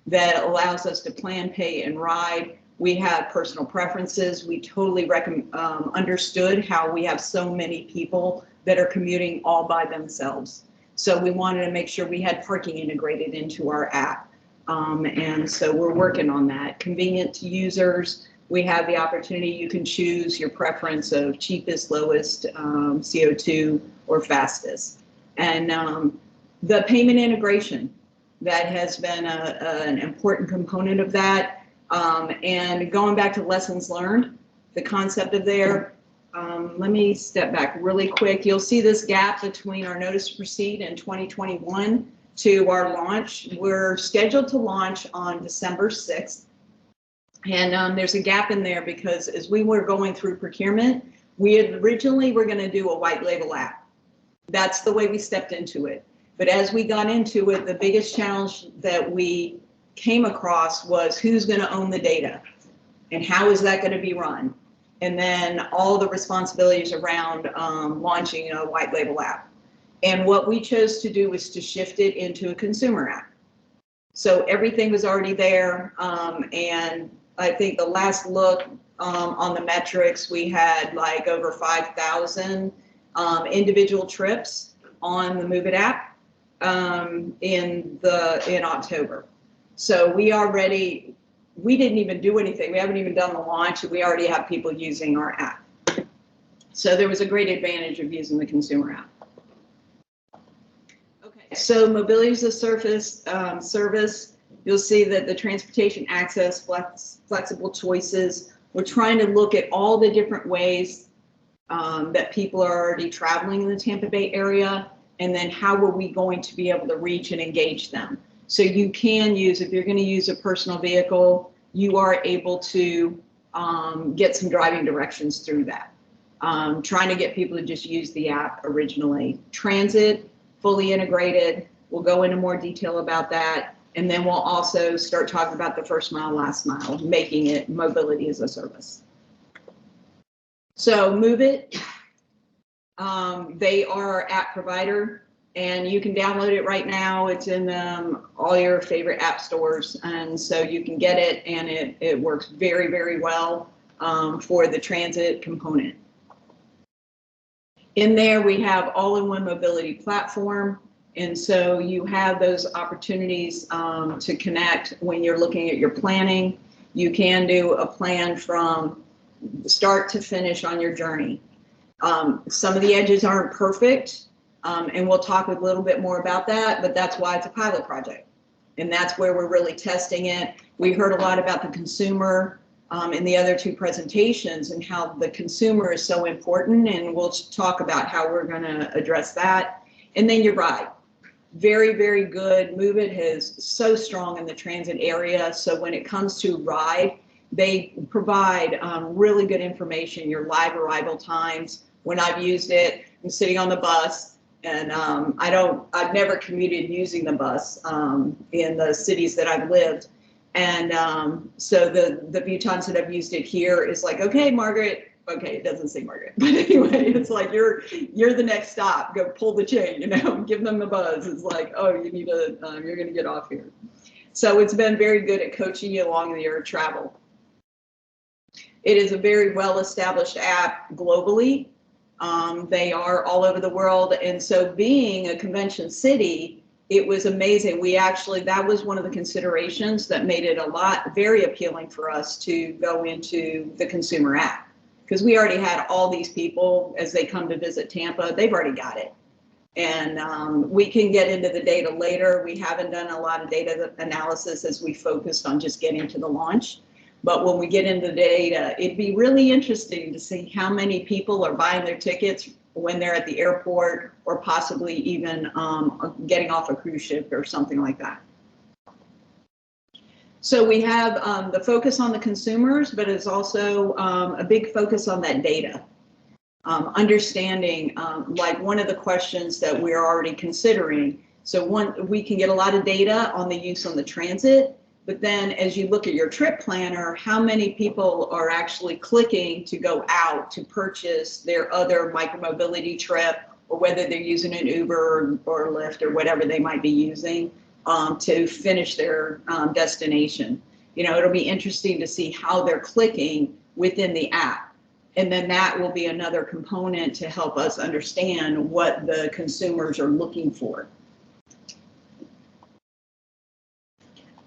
that allows us to plan, pay, and ride. We have personal preferences. We totally understood how we have so many people that are commuting all by themselves. So we wanted to make sure we had parking integrated into our app. And so we're working on that. Convenient to users. We have the opportunity, you can choose your preference of cheapest, lowest, CO2, or fastest. And the payment integration, that has been an important component of that. And going back to lessons learned, the concept of there, let me step back really quick. You'll see this gap between our notice to proceed in 2021 to our launch. We're scheduled to launch on December 6th. And there's a gap in there because as we were going through procurement, we had originally were going to do a white label app. That's the way we stepped into it. But as we got into it, the biggest challenge that we came across was who's going to own the data and how is that going to be run? And then all the responsibilities around launching a white label app. And what we chose to do was to shift it into a consumer app. So everything was already there. And I think the last look, on the metrics. We had like over 5,000 individual trips on the Move It app in October. So we already, we didn't even do anything. We haven't even done the launch. We already have people using our app. So there was a great advantage of using the consumer app. Okay, so mobility as a service, you'll see that the transportation access, flexible choices. We're trying to look at all the different ways that people are already traveling in the Tampa Bay area, and then how are we going to be able to reach and engage them. So you can use, if you're going to use a personal vehicle, you are able to get some driving directions through that. Trying to get people to just use the app originally. Transit, fully integrated. We'll go into more detail about that. And then we'll also start talking about the first mile, last mile, making it mobility as a service. So Move It, they are our app provider, and you can download it right now. It's in all your favorite app stores, and so you can get it, and it works very, very well for the transit component. In there, we have all-in-one mobility platform. And so you have those opportunities to connect when you're looking at your planning. You can do a plan from start to finish on your journey. Some of the edges aren't perfect, and we'll talk a little bit more about that, but that's why it's a pilot project. And that's where we're really testing it. We heard a lot about the consumer in the other two presentations and how the consumer is so important, and we'll talk about how we're going to address that. And then your ride. Very, very good. Move It is so strong in the transit area. So when it comes to ride, they provide really good information, your live arrival times. When I've used it, I'm sitting on the bus, and I've never commuted using the bus in the cities that I've lived. And so the few times that I've used it here is like, okay, Margaret. Okay, it doesn't say Margaret, but anyway, it's like you're the next stop. Go pull the chain, give them the buzz. It's like, oh, you need to, you're going to get off here. So it's been very good at coaching you along your travel. It is a very well-established app globally. They are all over the world, and so being a convention city, it was amazing. That was one of the considerations that made it very appealing for us to go into the consumer app. Because we already had all these people as they come to visit Tampa, they've already got it. And we can get into the data later. We haven't done a lot of data analysis as we focused on just getting to the launch. But when we get into the data, it'd be really interesting to see how many people are buying their tickets when they're at the airport, or possibly even getting off a cruise ship or something like that. So we have the focus on the consumers, but it's also a big focus on that data. Understanding, like one of the questions that we're already considering. So we can get a lot of data on the use on the transit, but then as you look at your trip planner, how many people are actually clicking to go out to purchase their other micromobility trip, or whether they're using an Uber or Lyft or whatever they might be using to finish their destination. It'll be interesting to see how they're clicking within the app. And then that will be another component to help us understand what the consumers are looking for.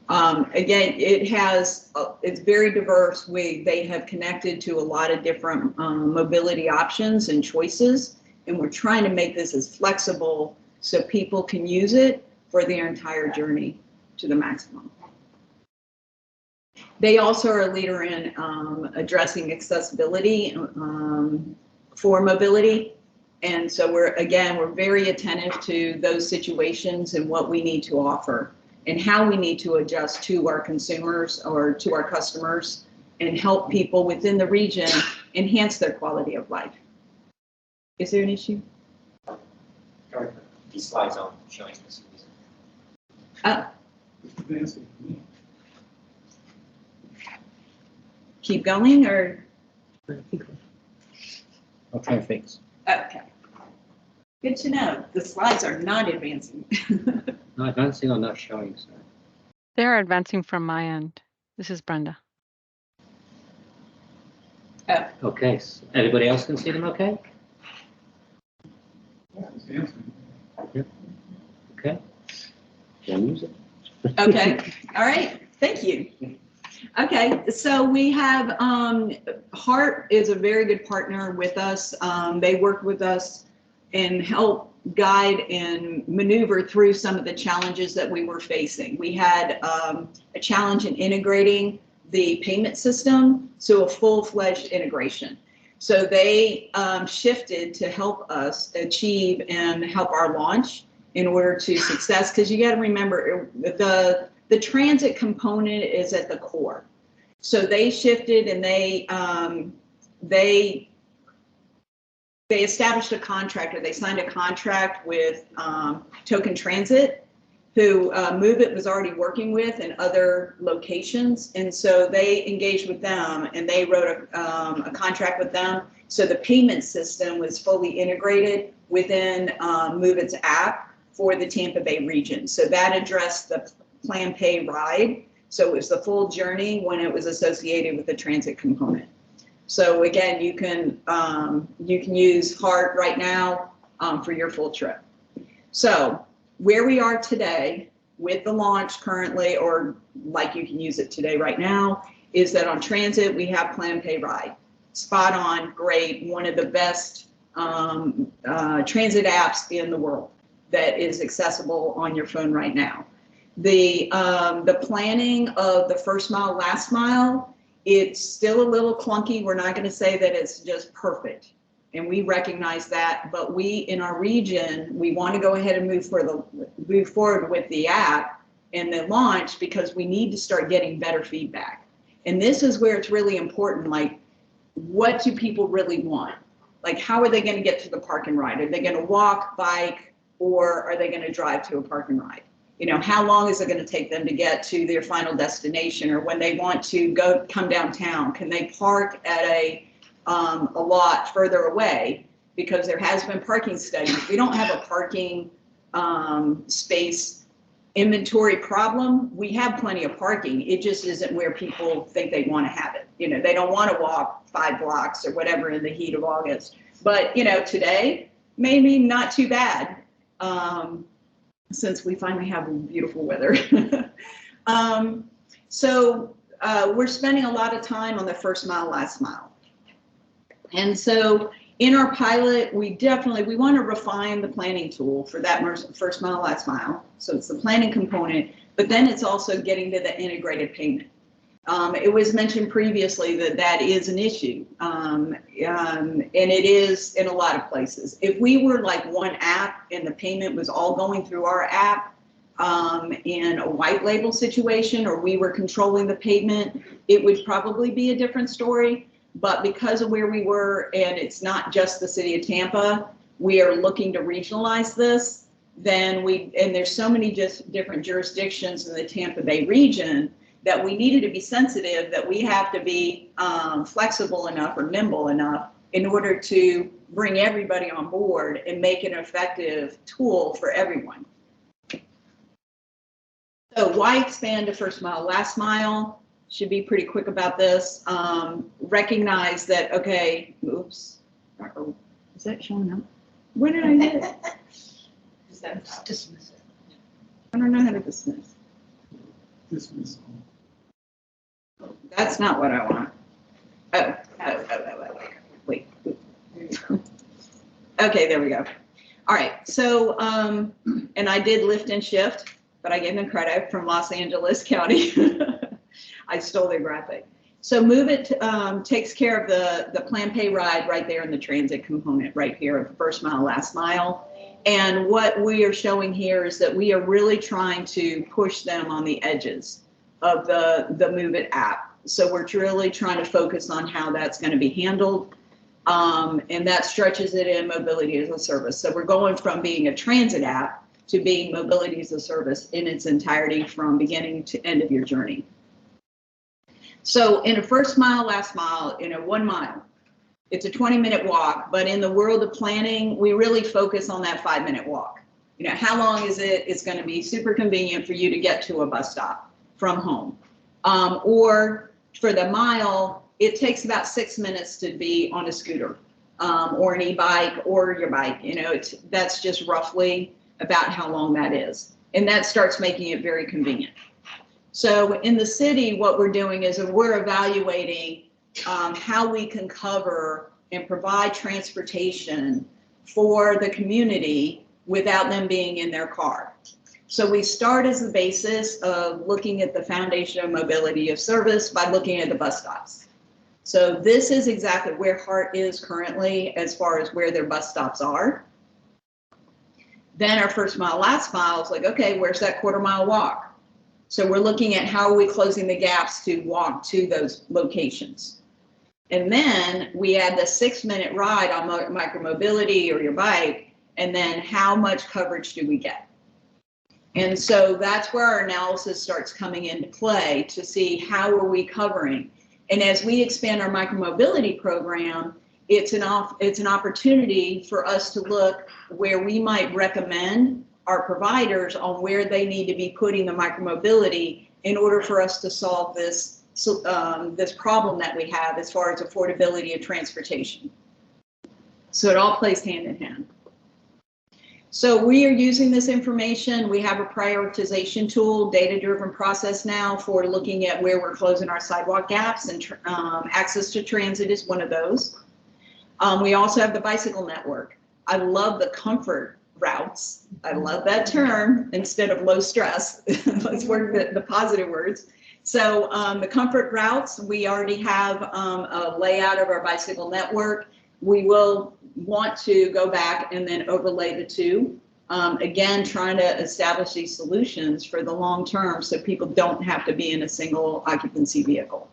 Again, it's very diverse. They have connected to a lot of different mobility options and choices, and we're trying to make this as flexible so people can use it for their entire journey to the maximum. They also are a leader in addressing accessibility for mobility. And so we're very attentive to those situations and what we need to offer and how we need to adjust to our consumers or to our customers and help people within the region enhance their quality of life. Is there an issue? These slides aren't showing this. Keep going, or? I'll try to fix. Okay. Good to know. The slides are not advancing. Not advancing or not showing, so. They're advancing from my end. This is Brenda. Okay, so everybody else can see them okay? Okay. Then use it. Okay, all right, thank you. Okay, so we have, Hart is a very good partner with us. They work with us and help guide and maneuver through some of the challenges that we were facing. We had a challenge in integrating the payment system to a full-fledged integration. So they shifted to help us achieve and help our launch in order to success, because you got to remember the transit component is at the core. So they shifted and they established a contract, or they signed a contract with Token Transit, who MoveIt was already working with in other locations. And so they engaged with them and they wrote a contract with them. So the payment system was fully integrated within MoveIt's app for the Tampa Bay region. So that addressed the Plan Pay Ride. So it was the full journey when it was associated with the transit component. So again, you can use Hart right now for your full trip. So where we are today with the launch currently, or like you can use it today right now, is that on transit we have Plan Pay Ride. Spot on, great, one of the best transit apps in the world that is accessible on your phone right now. The planning of the first mile, last mile, it's still a little clunky. We're not going to say that it's just perfect, and we recognize that. But we, in our region, we want to go ahead and move forward with the app and the launch, because we need to start getting better feedback. And this is where it's really important. Like, what do people really want? Like, how are they going to get to the park and ride? Are they going to walk, bike, or are they going to drive to a park and ride? You know, how long is it going to take them to get to their final destination? Or when they want to come downtown, can they park at a lot further away? Because there has been parking studies. We don't have a parking space inventory problem. We have plenty of parking. It just isn't where people think they want to have it. You know, they don't want to walk 5 blocks or whatever in the heat of August. But, you know, today, maybe not too bad. Since we finally have beautiful weather. So we're spending a lot of time on the first mile, last mile. And so in our pilot, we want to refine the planning tool for that first mile, last mile. So it's the planning component, but then it's also getting to the integrated payment. It was mentioned previously that that is an issue, and it is in a lot of places. If we were like one app and the payment was all going through our app in a white label situation, or we were controlling the payment, it would probably be a different story. But because of where we were, and it's not just the city of Tampa, we are looking to regionalize this. And there's so many just different jurisdictions in the Tampa Bay region that we needed to be sensitive, that we have to be flexible enough or nimble enough in order to bring everybody on board and make an effective tool for everyone. So why expand to first mile, last mile? Should be pretty quick about this. Recognize that, okay, oops, is that showing up? Where did I get it? Dismiss it. I don't know how to dismiss. Dismiss. That's not what I want. Wait. Okay, there we go. All right, so, and I did lift and shift, but I gave them credit from Los Angeles County. I stole their graphic. So MoveIt takes care of the Plan Pay Ride right there in the transit component right here of first mile, last mile. And what we are showing here is that we are really trying to push them on the edges of the MoveIt app. So we're really trying to focus on how that's going to be handled. And that stretches it in mobility as a service. So we're going from being a transit app to being mobility as a service in its entirety from beginning to end of your journey. So in a first mile, last mile, in a 1 mile, it's a 20-minute walk, but in the world of planning, we really focus on that 5-minute walk. You know, how long is it? It's going to be super convenient for you to get to a bus stop from home. Or for the mile, it takes about 6 minutes to be on a scooter, or an e-bike or your bike. You know, that's just roughly about how long that is. And that starts making it very convenient. So in the city, what we're doing is we're evaluating how we can cover and provide transportation for the community without them being in their car. So we start as the basis of looking at the foundation of mobility of service by looking at the bus stops. So this is exactly where HART is currently as far as where their bus stops are. Then our first mile, last mile is like, okay, where's that quarter-mile walk? So we're looking at how are we closing the gaps to walk to those locations. And then we add the 6-minute ride on micromobility or your bike, and then how much coverage do we get? And so that's where our analysis starts coming into play to see how are we covering. And as we expand our micromobility program, it's an opportunity for us to look where we might recommend our providers on where they need to be putting the micromobility in order for us to solve this problem that we have as far as affordability of transportation. So it all plays hand in hand. So we are using this information. We have a prioritization tool, data-driven process now for looking at where we're closing our sidewalk gaps, and access to transit is one of those. We also have the bicycle network. I love the comfort routes. I love that term instead of low stress. Let's work the positive words. So the comfort routes, we already have a layout of our bicycle network. We will want to go back and then overlay the two. Again, trying to establish these solutions for the long term so people don't have to be in a single occupancy vehicle.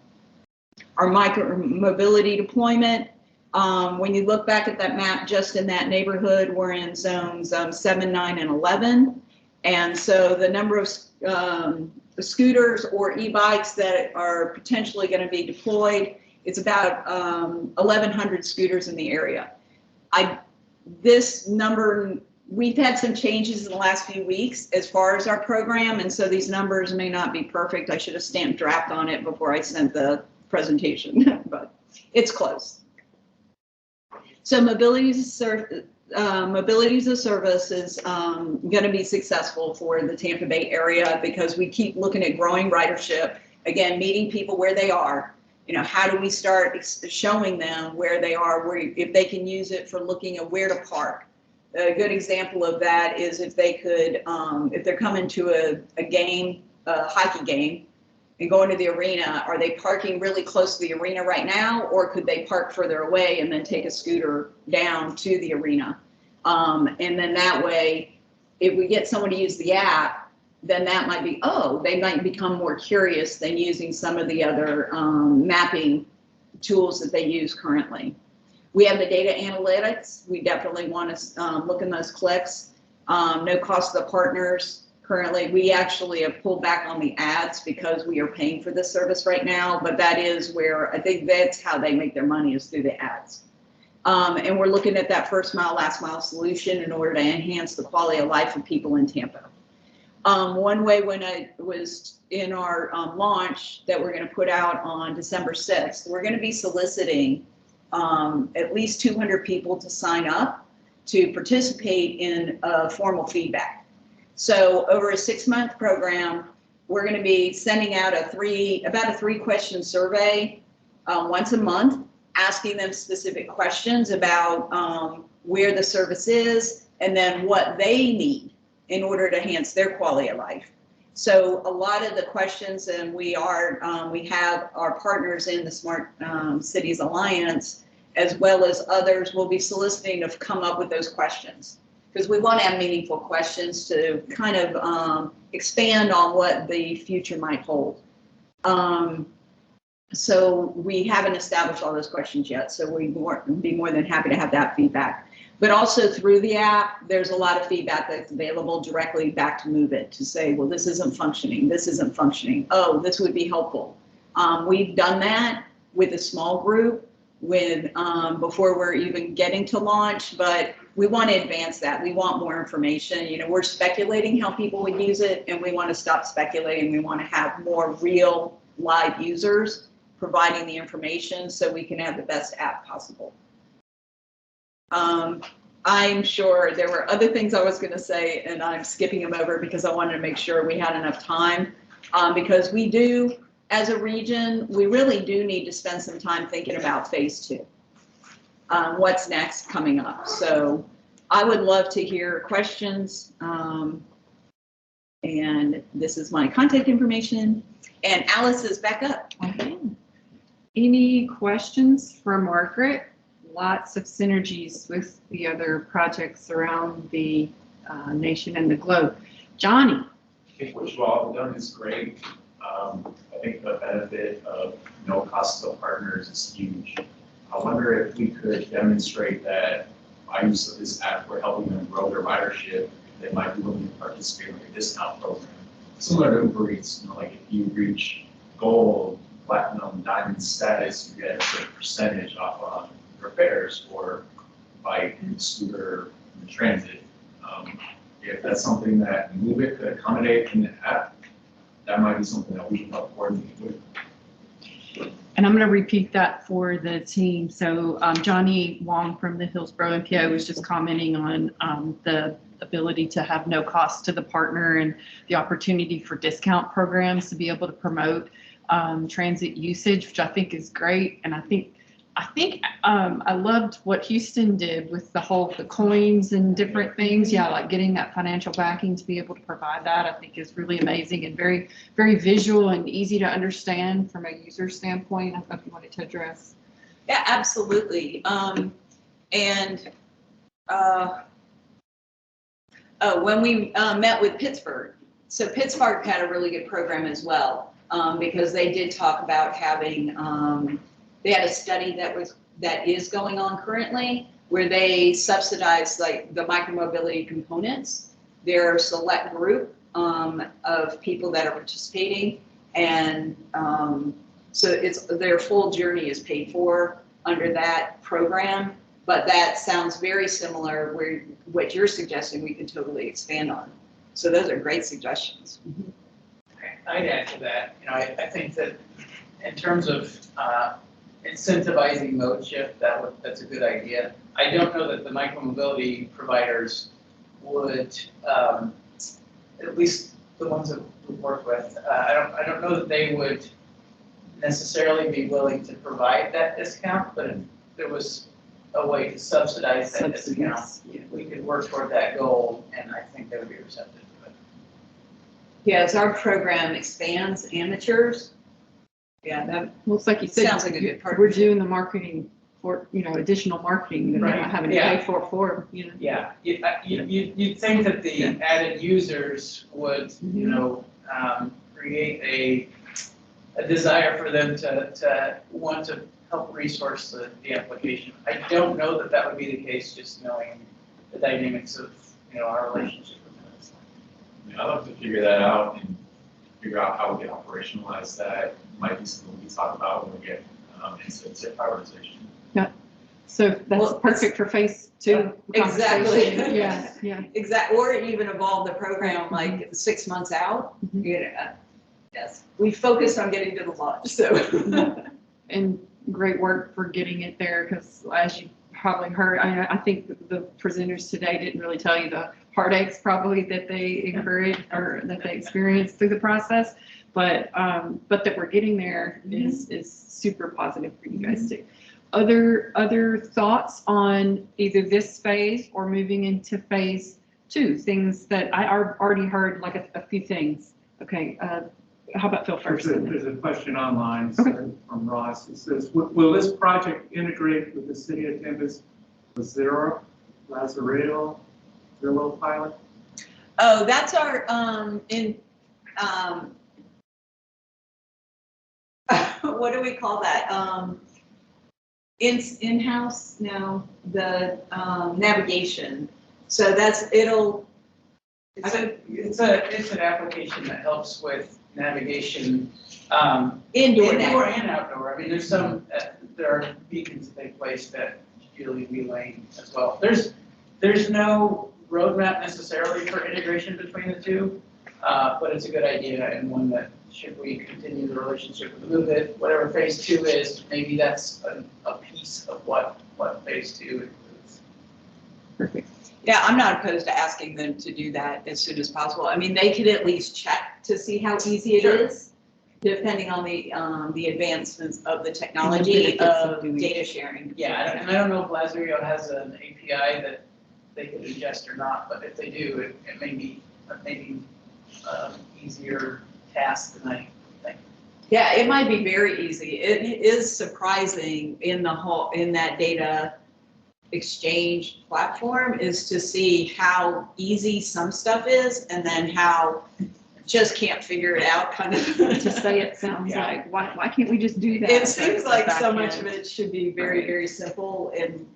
Our micro-mobility deployment, when you look back at that map, just in that neighborhood, we're in zones 7, 9, and 11. And so the number of scooters or e-bikes that are potentially going to be deployed, it's about 1,100 scooters in the area. This number, we've had some changes in the last few weeks as far as our program, and so these numbers may not be perfect. I should have stamped draft on it before I sent the presentation, but it's close. So mobility as a service is going to be successful for the Tampa Bay area because we keep looking at growing ridership, again, meeting people where they are. You know, how do we start showing them where they are, if they can use it for looking at where to park. A good example of that is if they could, if they're coming to a game, a hockey game, and going to the arena, are they parking really close to the arena right now, or could they park further away and then take a scooter down to the arena? And then that way, if we get someone to use the app, then that might be, oh, they might become more curious than using some of the other mapping tools that they use currently. We have the data analytics. We definitely want to look in those clicks. No cost to the partners. Currently, we actually have pulled back on the ads because we are paying for this service right now, but that is where I think that's how they make their money, is through the ads. And we're looking at that first mile, last mile solution in order to enhance the quality of life of people in Tampa. One way, when I was in our launch that we're going to put out on December 6th, we're going to be soliciting at least 200 people to sign up to participate in formal feedback. So over a 6-month program, we're going to be sending out about a 3-question survey once a month, asking them specific questions about where the service is and then what they need in order to enhance their quality of life. So a lot of the questions, and we have our partners in the Smart Cities Alliance, as well as others, will be soliciting to come up with those questions, because we want to have meaningful questions to kind of expand on what the future might hold. So we haven't established all those questions yet, so we'd be more than happy to have that feedback. But also through the app, there's a lot of feedback that's available directly back to Move It to say, well, this isn't functioning, this isn't functioning. Oh, this would be helpful. We've done that with a small group before we're even getting to launch, but we want to advance that. We want more information. You know, we're speculating how people would use it, and we want to stop speculating. We want to have more real live users providing the information so we can have the best app possible. I'm sure there were other things I was going to say, and I'm skipping them over because I wanted to make sure we had enough time. Because we do, as a region, we really do need to spend some time thinking about phase 2. What's next coming up. So I would love to hear questions. And this is my contact information. And Alice is back up. Okay. Any questions for Margaret? Lots of synergies with the other projects around the nation and the globe. Johnny. I think what you all have done is great. I think the benefit of no cost to partners is huge. I wonder if we could demonstrate that by use of this app, we're helping them grow their ridership. They might be willing to participate in a discount program. Similar to Uber Eats, you know, like if you reach gold, platinum, diamond status, you get a certain percentage off on repairs or bike, scooter, and transit. If that's something that Move It could accommodate in the app, that might be something that we can help coordinate with. And I'm going to repeat that for the team. So Johnny Wong from the Hillsborough MPO was just commenting on the ability to have no cost to the partner and the opportunity for discount programs to be able to promote transit usage, which I think is great. And I think I loved what Houston did with the coins and different things. Yeah, like getting that financial backing to be able to provide that, I think is really amazing and very, very visual and easy to understand from a user standpoint. I thought you wanted to address. Yeah, absolutely. When we met with Pittsburgh, so Pittsburgh had a really good program as well, because they did talk about having, they had a study that is going on currently where they subsidize like the micromobility components. They're a select group of people that are participating, and so their full journey is paid for under that program. But that sounds very similar where what you're suggesting we can totally expand on. So those are great suggestions. I'd add to that. You know, I think that in terms of incentivizing mode shift, that's a good idea. I don't know that the micromobility providers would, at least the ones that we work with, I don't know that they would necessarily be willing to provide that discount, but if there was a way to subsidize that discount, we could work toward that goal, and I think they would be receptive to it. Yeah, as our program expands and matures, yeah, that looks like you said. Sounds like a good partnership. We're doing the marketing for, additional marketing that they're not having to pay for, Yeah, you'd think that the added users would, create a desire for them to want to help resource the application. I don't know that that would be the case, just knowing the dynamics of, our relationship with them. I'd love to figure that out and figure out how we can operationalize that. Might be something we talk about when we get into prioritization. Yeah. So that's perfect for phase 2. Exactly. Yeah. Exactly. Or even evolve the program like 6 months out. Yes. We focused on getting to the launch. So. And great work for getting it there, because as you probably heard, I think the presenters today didn't really tell you the heartaches probably that they encouraged or that they experienced through the process, but that we're getting there is super positive for you guys too. Other thoughts on either this phase or moving into phase 2? Things that I already heard, like a few things. Okay. How about Phil first? There's a question online from Ross. It says, will this project integrate with the city of Tampa's Zero Lazarillo pilot? Oh, that's our what do we call that? In-house? No, the navigation. So it's an application that helps with navigation, indoor and outdoor. I mean, there's there are beacons that take place that usually be lane as well. There's no roadmap necessarily for integration between the two. But it's a good idea and one that should we continue the relationship with Move It, whatever phase 2 is, maybe that's a piece of what phase 2 includes. Perfect. Yeah, I'm not opposed to asking them to do that as soon as possible. I mean, they could at least check to see how easy it Sure. is, depending on the advancements of the technology benefits of of doing it. data sharing. Yeah, and I don't know if Lazario has an API that they could ingest or not, but if they do, it may be easier task than I think. Yeah, it might be very easy. It is surprising in that data exchange platform is to see how easy some stuff is and then how just can't figure it out kind of. To say it sounds Yeah. like, why can't we just do that? It seems But like back so much end- of it should be very, very simple and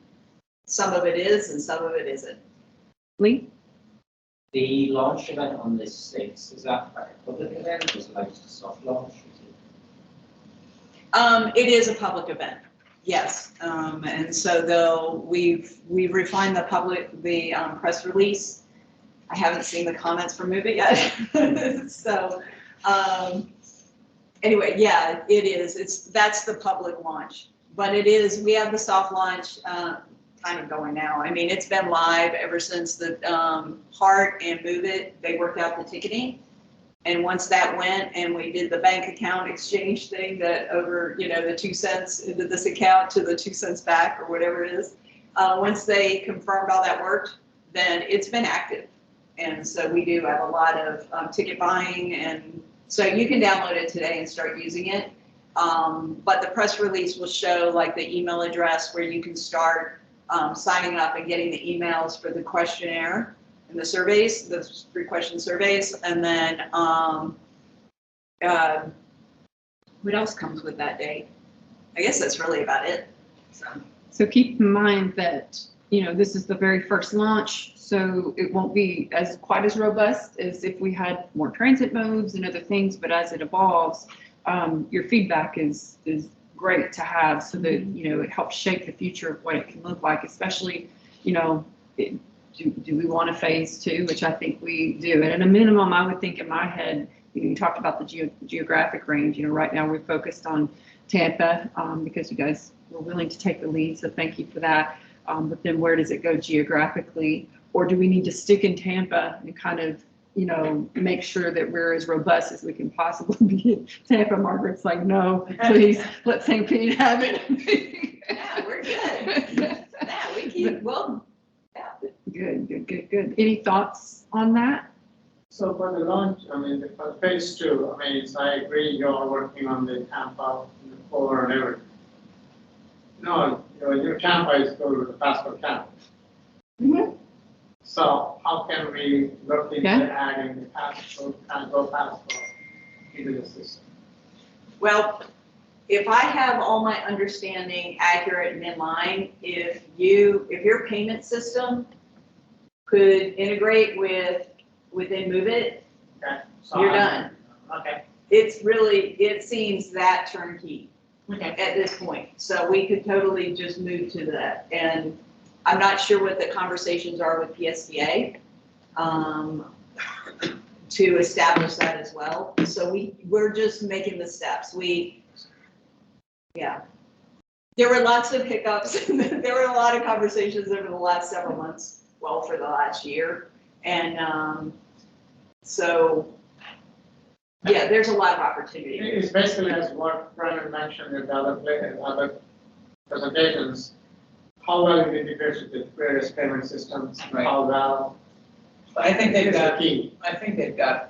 some of it is and some of it isn't. Lee? The launch event on this 6th, is that like a public event, or is it like just a soft launch? It is a public event, yes. And so we've refined the press release. I haven't seen the comments from Move It yet. So, anyway, yeah, it is. That's the public launch. But it is, we have the soft launch, kind of going now. I mean, it's been live ever since the, Heart and Move It, they worked out the ticketing. And once that went and we did the bank account exchange thing that over, the 2 cents into this account to the 2 cents back or whatever it is. Once they confirmed all that worked, then it's been active. And so we do have a lot of ticket buying and so you can download it today and start using it. But the press release will show like the email address where you can start signing up and getting the emails for the questionnaire and the surveys, the 3-question surveys. And then what else comes with that day? I guess that's really about it. So keep in mind that, this is the very first launch, so it won't be quite as robust as if we had more transit modes and other things, but as it evolves, your feedback is great to have so that, it helps shape the future of what it can look like, especially, do we want a phase 2, which I think we do. And at a minimum, I would think in my head, you talked about the geographic range, right now we're focused on Tampa because you guys were willing to take the lead, so thank you for that. But then where does it go geographically? Or do we need to stick in Tampa and kind of, make sure that we're as robust as we can possibly be in Tampa? Margaret's like, no, please, let St. Pete have it. Yeah, we're good. Yeah, we keep, well, yeah. Good. Any thoughts on that? So for the launch, for phase 2, I agree you're working on the Tampa, the core and everything. No, your Tampa is go to the passport campus. Mhm. So how can we look into Yeah. adding the passport into the system? Well, if I have all my understanding accurate and in line, if your payment system could integrate within Move It, Okay. So you're I'm- done. Okay. It seems that turnkey Okay. at this point. So we could totally just move to that. And I'm not sure what the conversations are with PSDA to establish that as well. So we're just making the steps. Yeah. There were lots of hiccups. There were a lot of conversations over the last several months, well, for the last year. And so, yeah, there's a lot of opportunity. It's basically as what Brennan mentioned in other presentations, how well it integrates with the various payment systems, Right. how well. But I think they've is the got, key.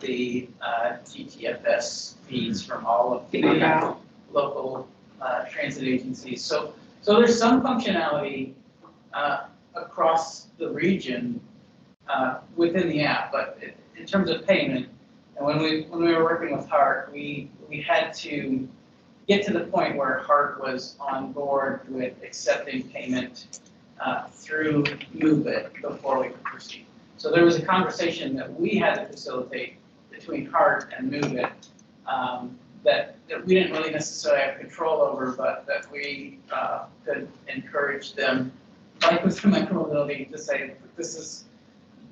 the GTFS feeds from all of Figure it the out. local transit agencies. So there's some functionality across the region within the app, but in terms of payment, and when we were working with Heart, we had to get to the point where Heart was on board with accepting payment through Move It before we could proceed. So there was a conversation that we had to facilitate between Heart and Move It that we didn't really necessarily have control over, but that we could encourage them, like with the micromobility, to say,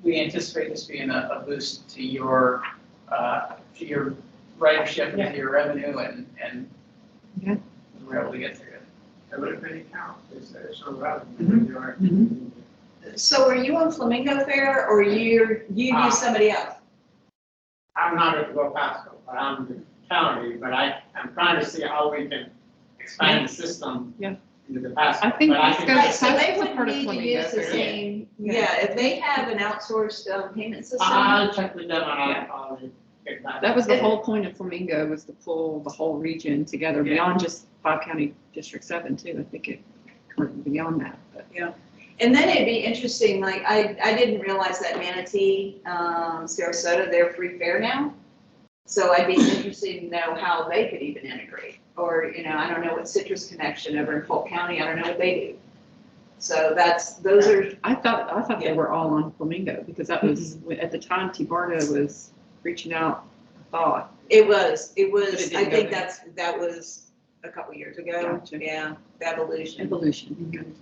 we anticipate this being a boost to your to your ridership and to your revenue and Yeah. we're able to get through it. Everybody counts, it's so relevant. So are you on Flamingo Fair or you use somebody else? I'm not at Go Pasco, but I'm the county, but I'm trying to see how we can expand the system Yeah. into the Pasco. I think But I it's think good. Right, so That's they a wouldn't part of need to Flamingo use the Fair. same, Yeah. yeah, if they have an outsourced payment system. I'll check with them and Yeah. I'll get back. That was the whole point of Flamingo, was to pull the whole region together Yeah. beyond just 5 County District 7 too. I think it went beyond that, but. And then it'd be interesting, like, I didn't realize that Manatee, Sarasota, they're free fare now. So I'd be interested to know how they could even integrate, or, I don't know what Citrus Connection over in Polk County, I don't know what they do. So those are, I thought they were all on Flamingo because that was, at the time, T-Barda was reaching out, I thought. it was, it I didn't go think there. that was a couple years ago. Gotcha. Yeah, the evolution. Evolution.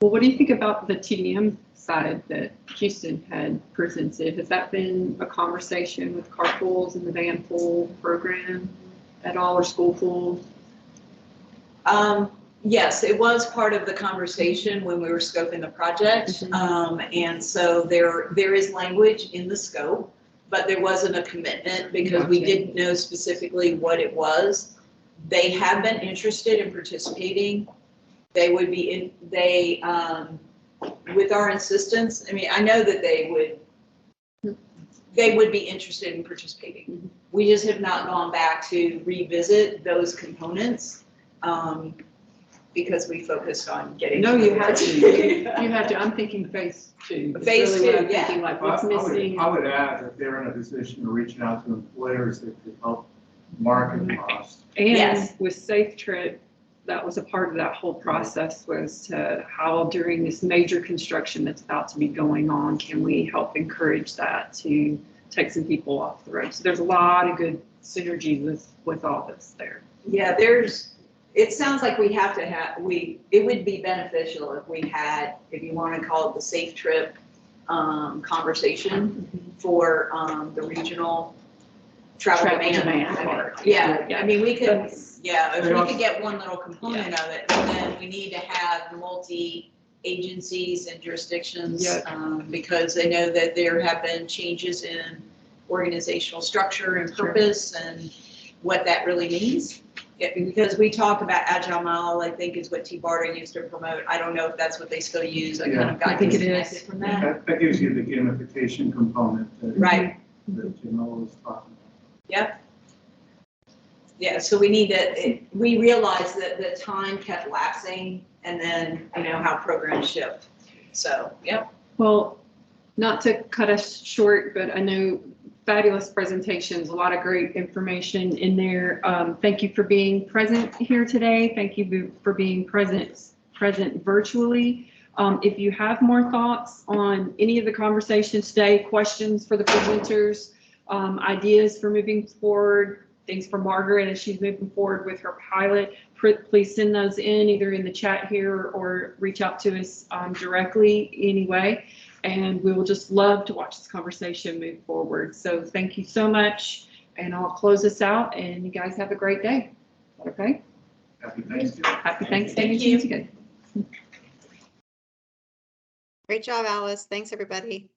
Well, what do you think about the TDM side that Houston had presented? Has that been a conversation with carpools and the van pool program at all, or school pool? Yes, it was part of the conversation when we were scoping the project. Mhm. And so there is language in the scope, but there wasn't a commitment because we Gotcha. didn't know specifically what it was. They have been interested in participating. They would be with our insistence, I mean, I know that they would be interested in participating. We just have not gone back to revisit those components, because we focused on getting. No, you have to. You have to. I'm thinking phase 2. It's Phase really what 2, I'm yeah. thinking, like, what's missing? I would add that they're in a position of reaching out to employers that could help market costs. And Yes. with Safe Trip, that was a part of that whole process, was to how during this major construction that's about to be going on, can we help encourage that to take some people off the road? So there's a lot of good synergy with all this there. Yeah, it sounds like we have to it would be beneficial if we had, if you want to call it the Safe Trip conversation for the regional travel demand part. Yeah, I mean, we could, That's- if we could get one little component of it, but then we need to have multi-agencies and jurisdictions. Because I know that there have been changes in organizational structure and purpose and what that really means. Yeah, because we talk about Agile Mile, I think is what T-Barda used to promote. I don't know if that's what they still use. I kind of I got think it disconnected is. from that. That gives you the gamification component that Right, Jamil was talking yep. Yeah, so we need to, we realized that the time kept lapsing and then, how programs shift. So, yep. Well, not to cut us short, but I know fabulous presentations, a lot of great information in there. Thank you for being present here today. Thank you for being present virtually. If you have more thoughts on any of the conversations today, questions for the presenters, ideas for moving forward, things for Margaret as she's moving forward with her pilot, please send those in either in the chat here or reach out to us directly anyway. And we will just love to watch this conversation move forward. So thank you so much. And I'll close this out and you guys have a great day. Is that okay? about. Happy Thanksgiving. Happy Thanksgiving Thank you. to you. Great job, Alice. Thanks, everybody.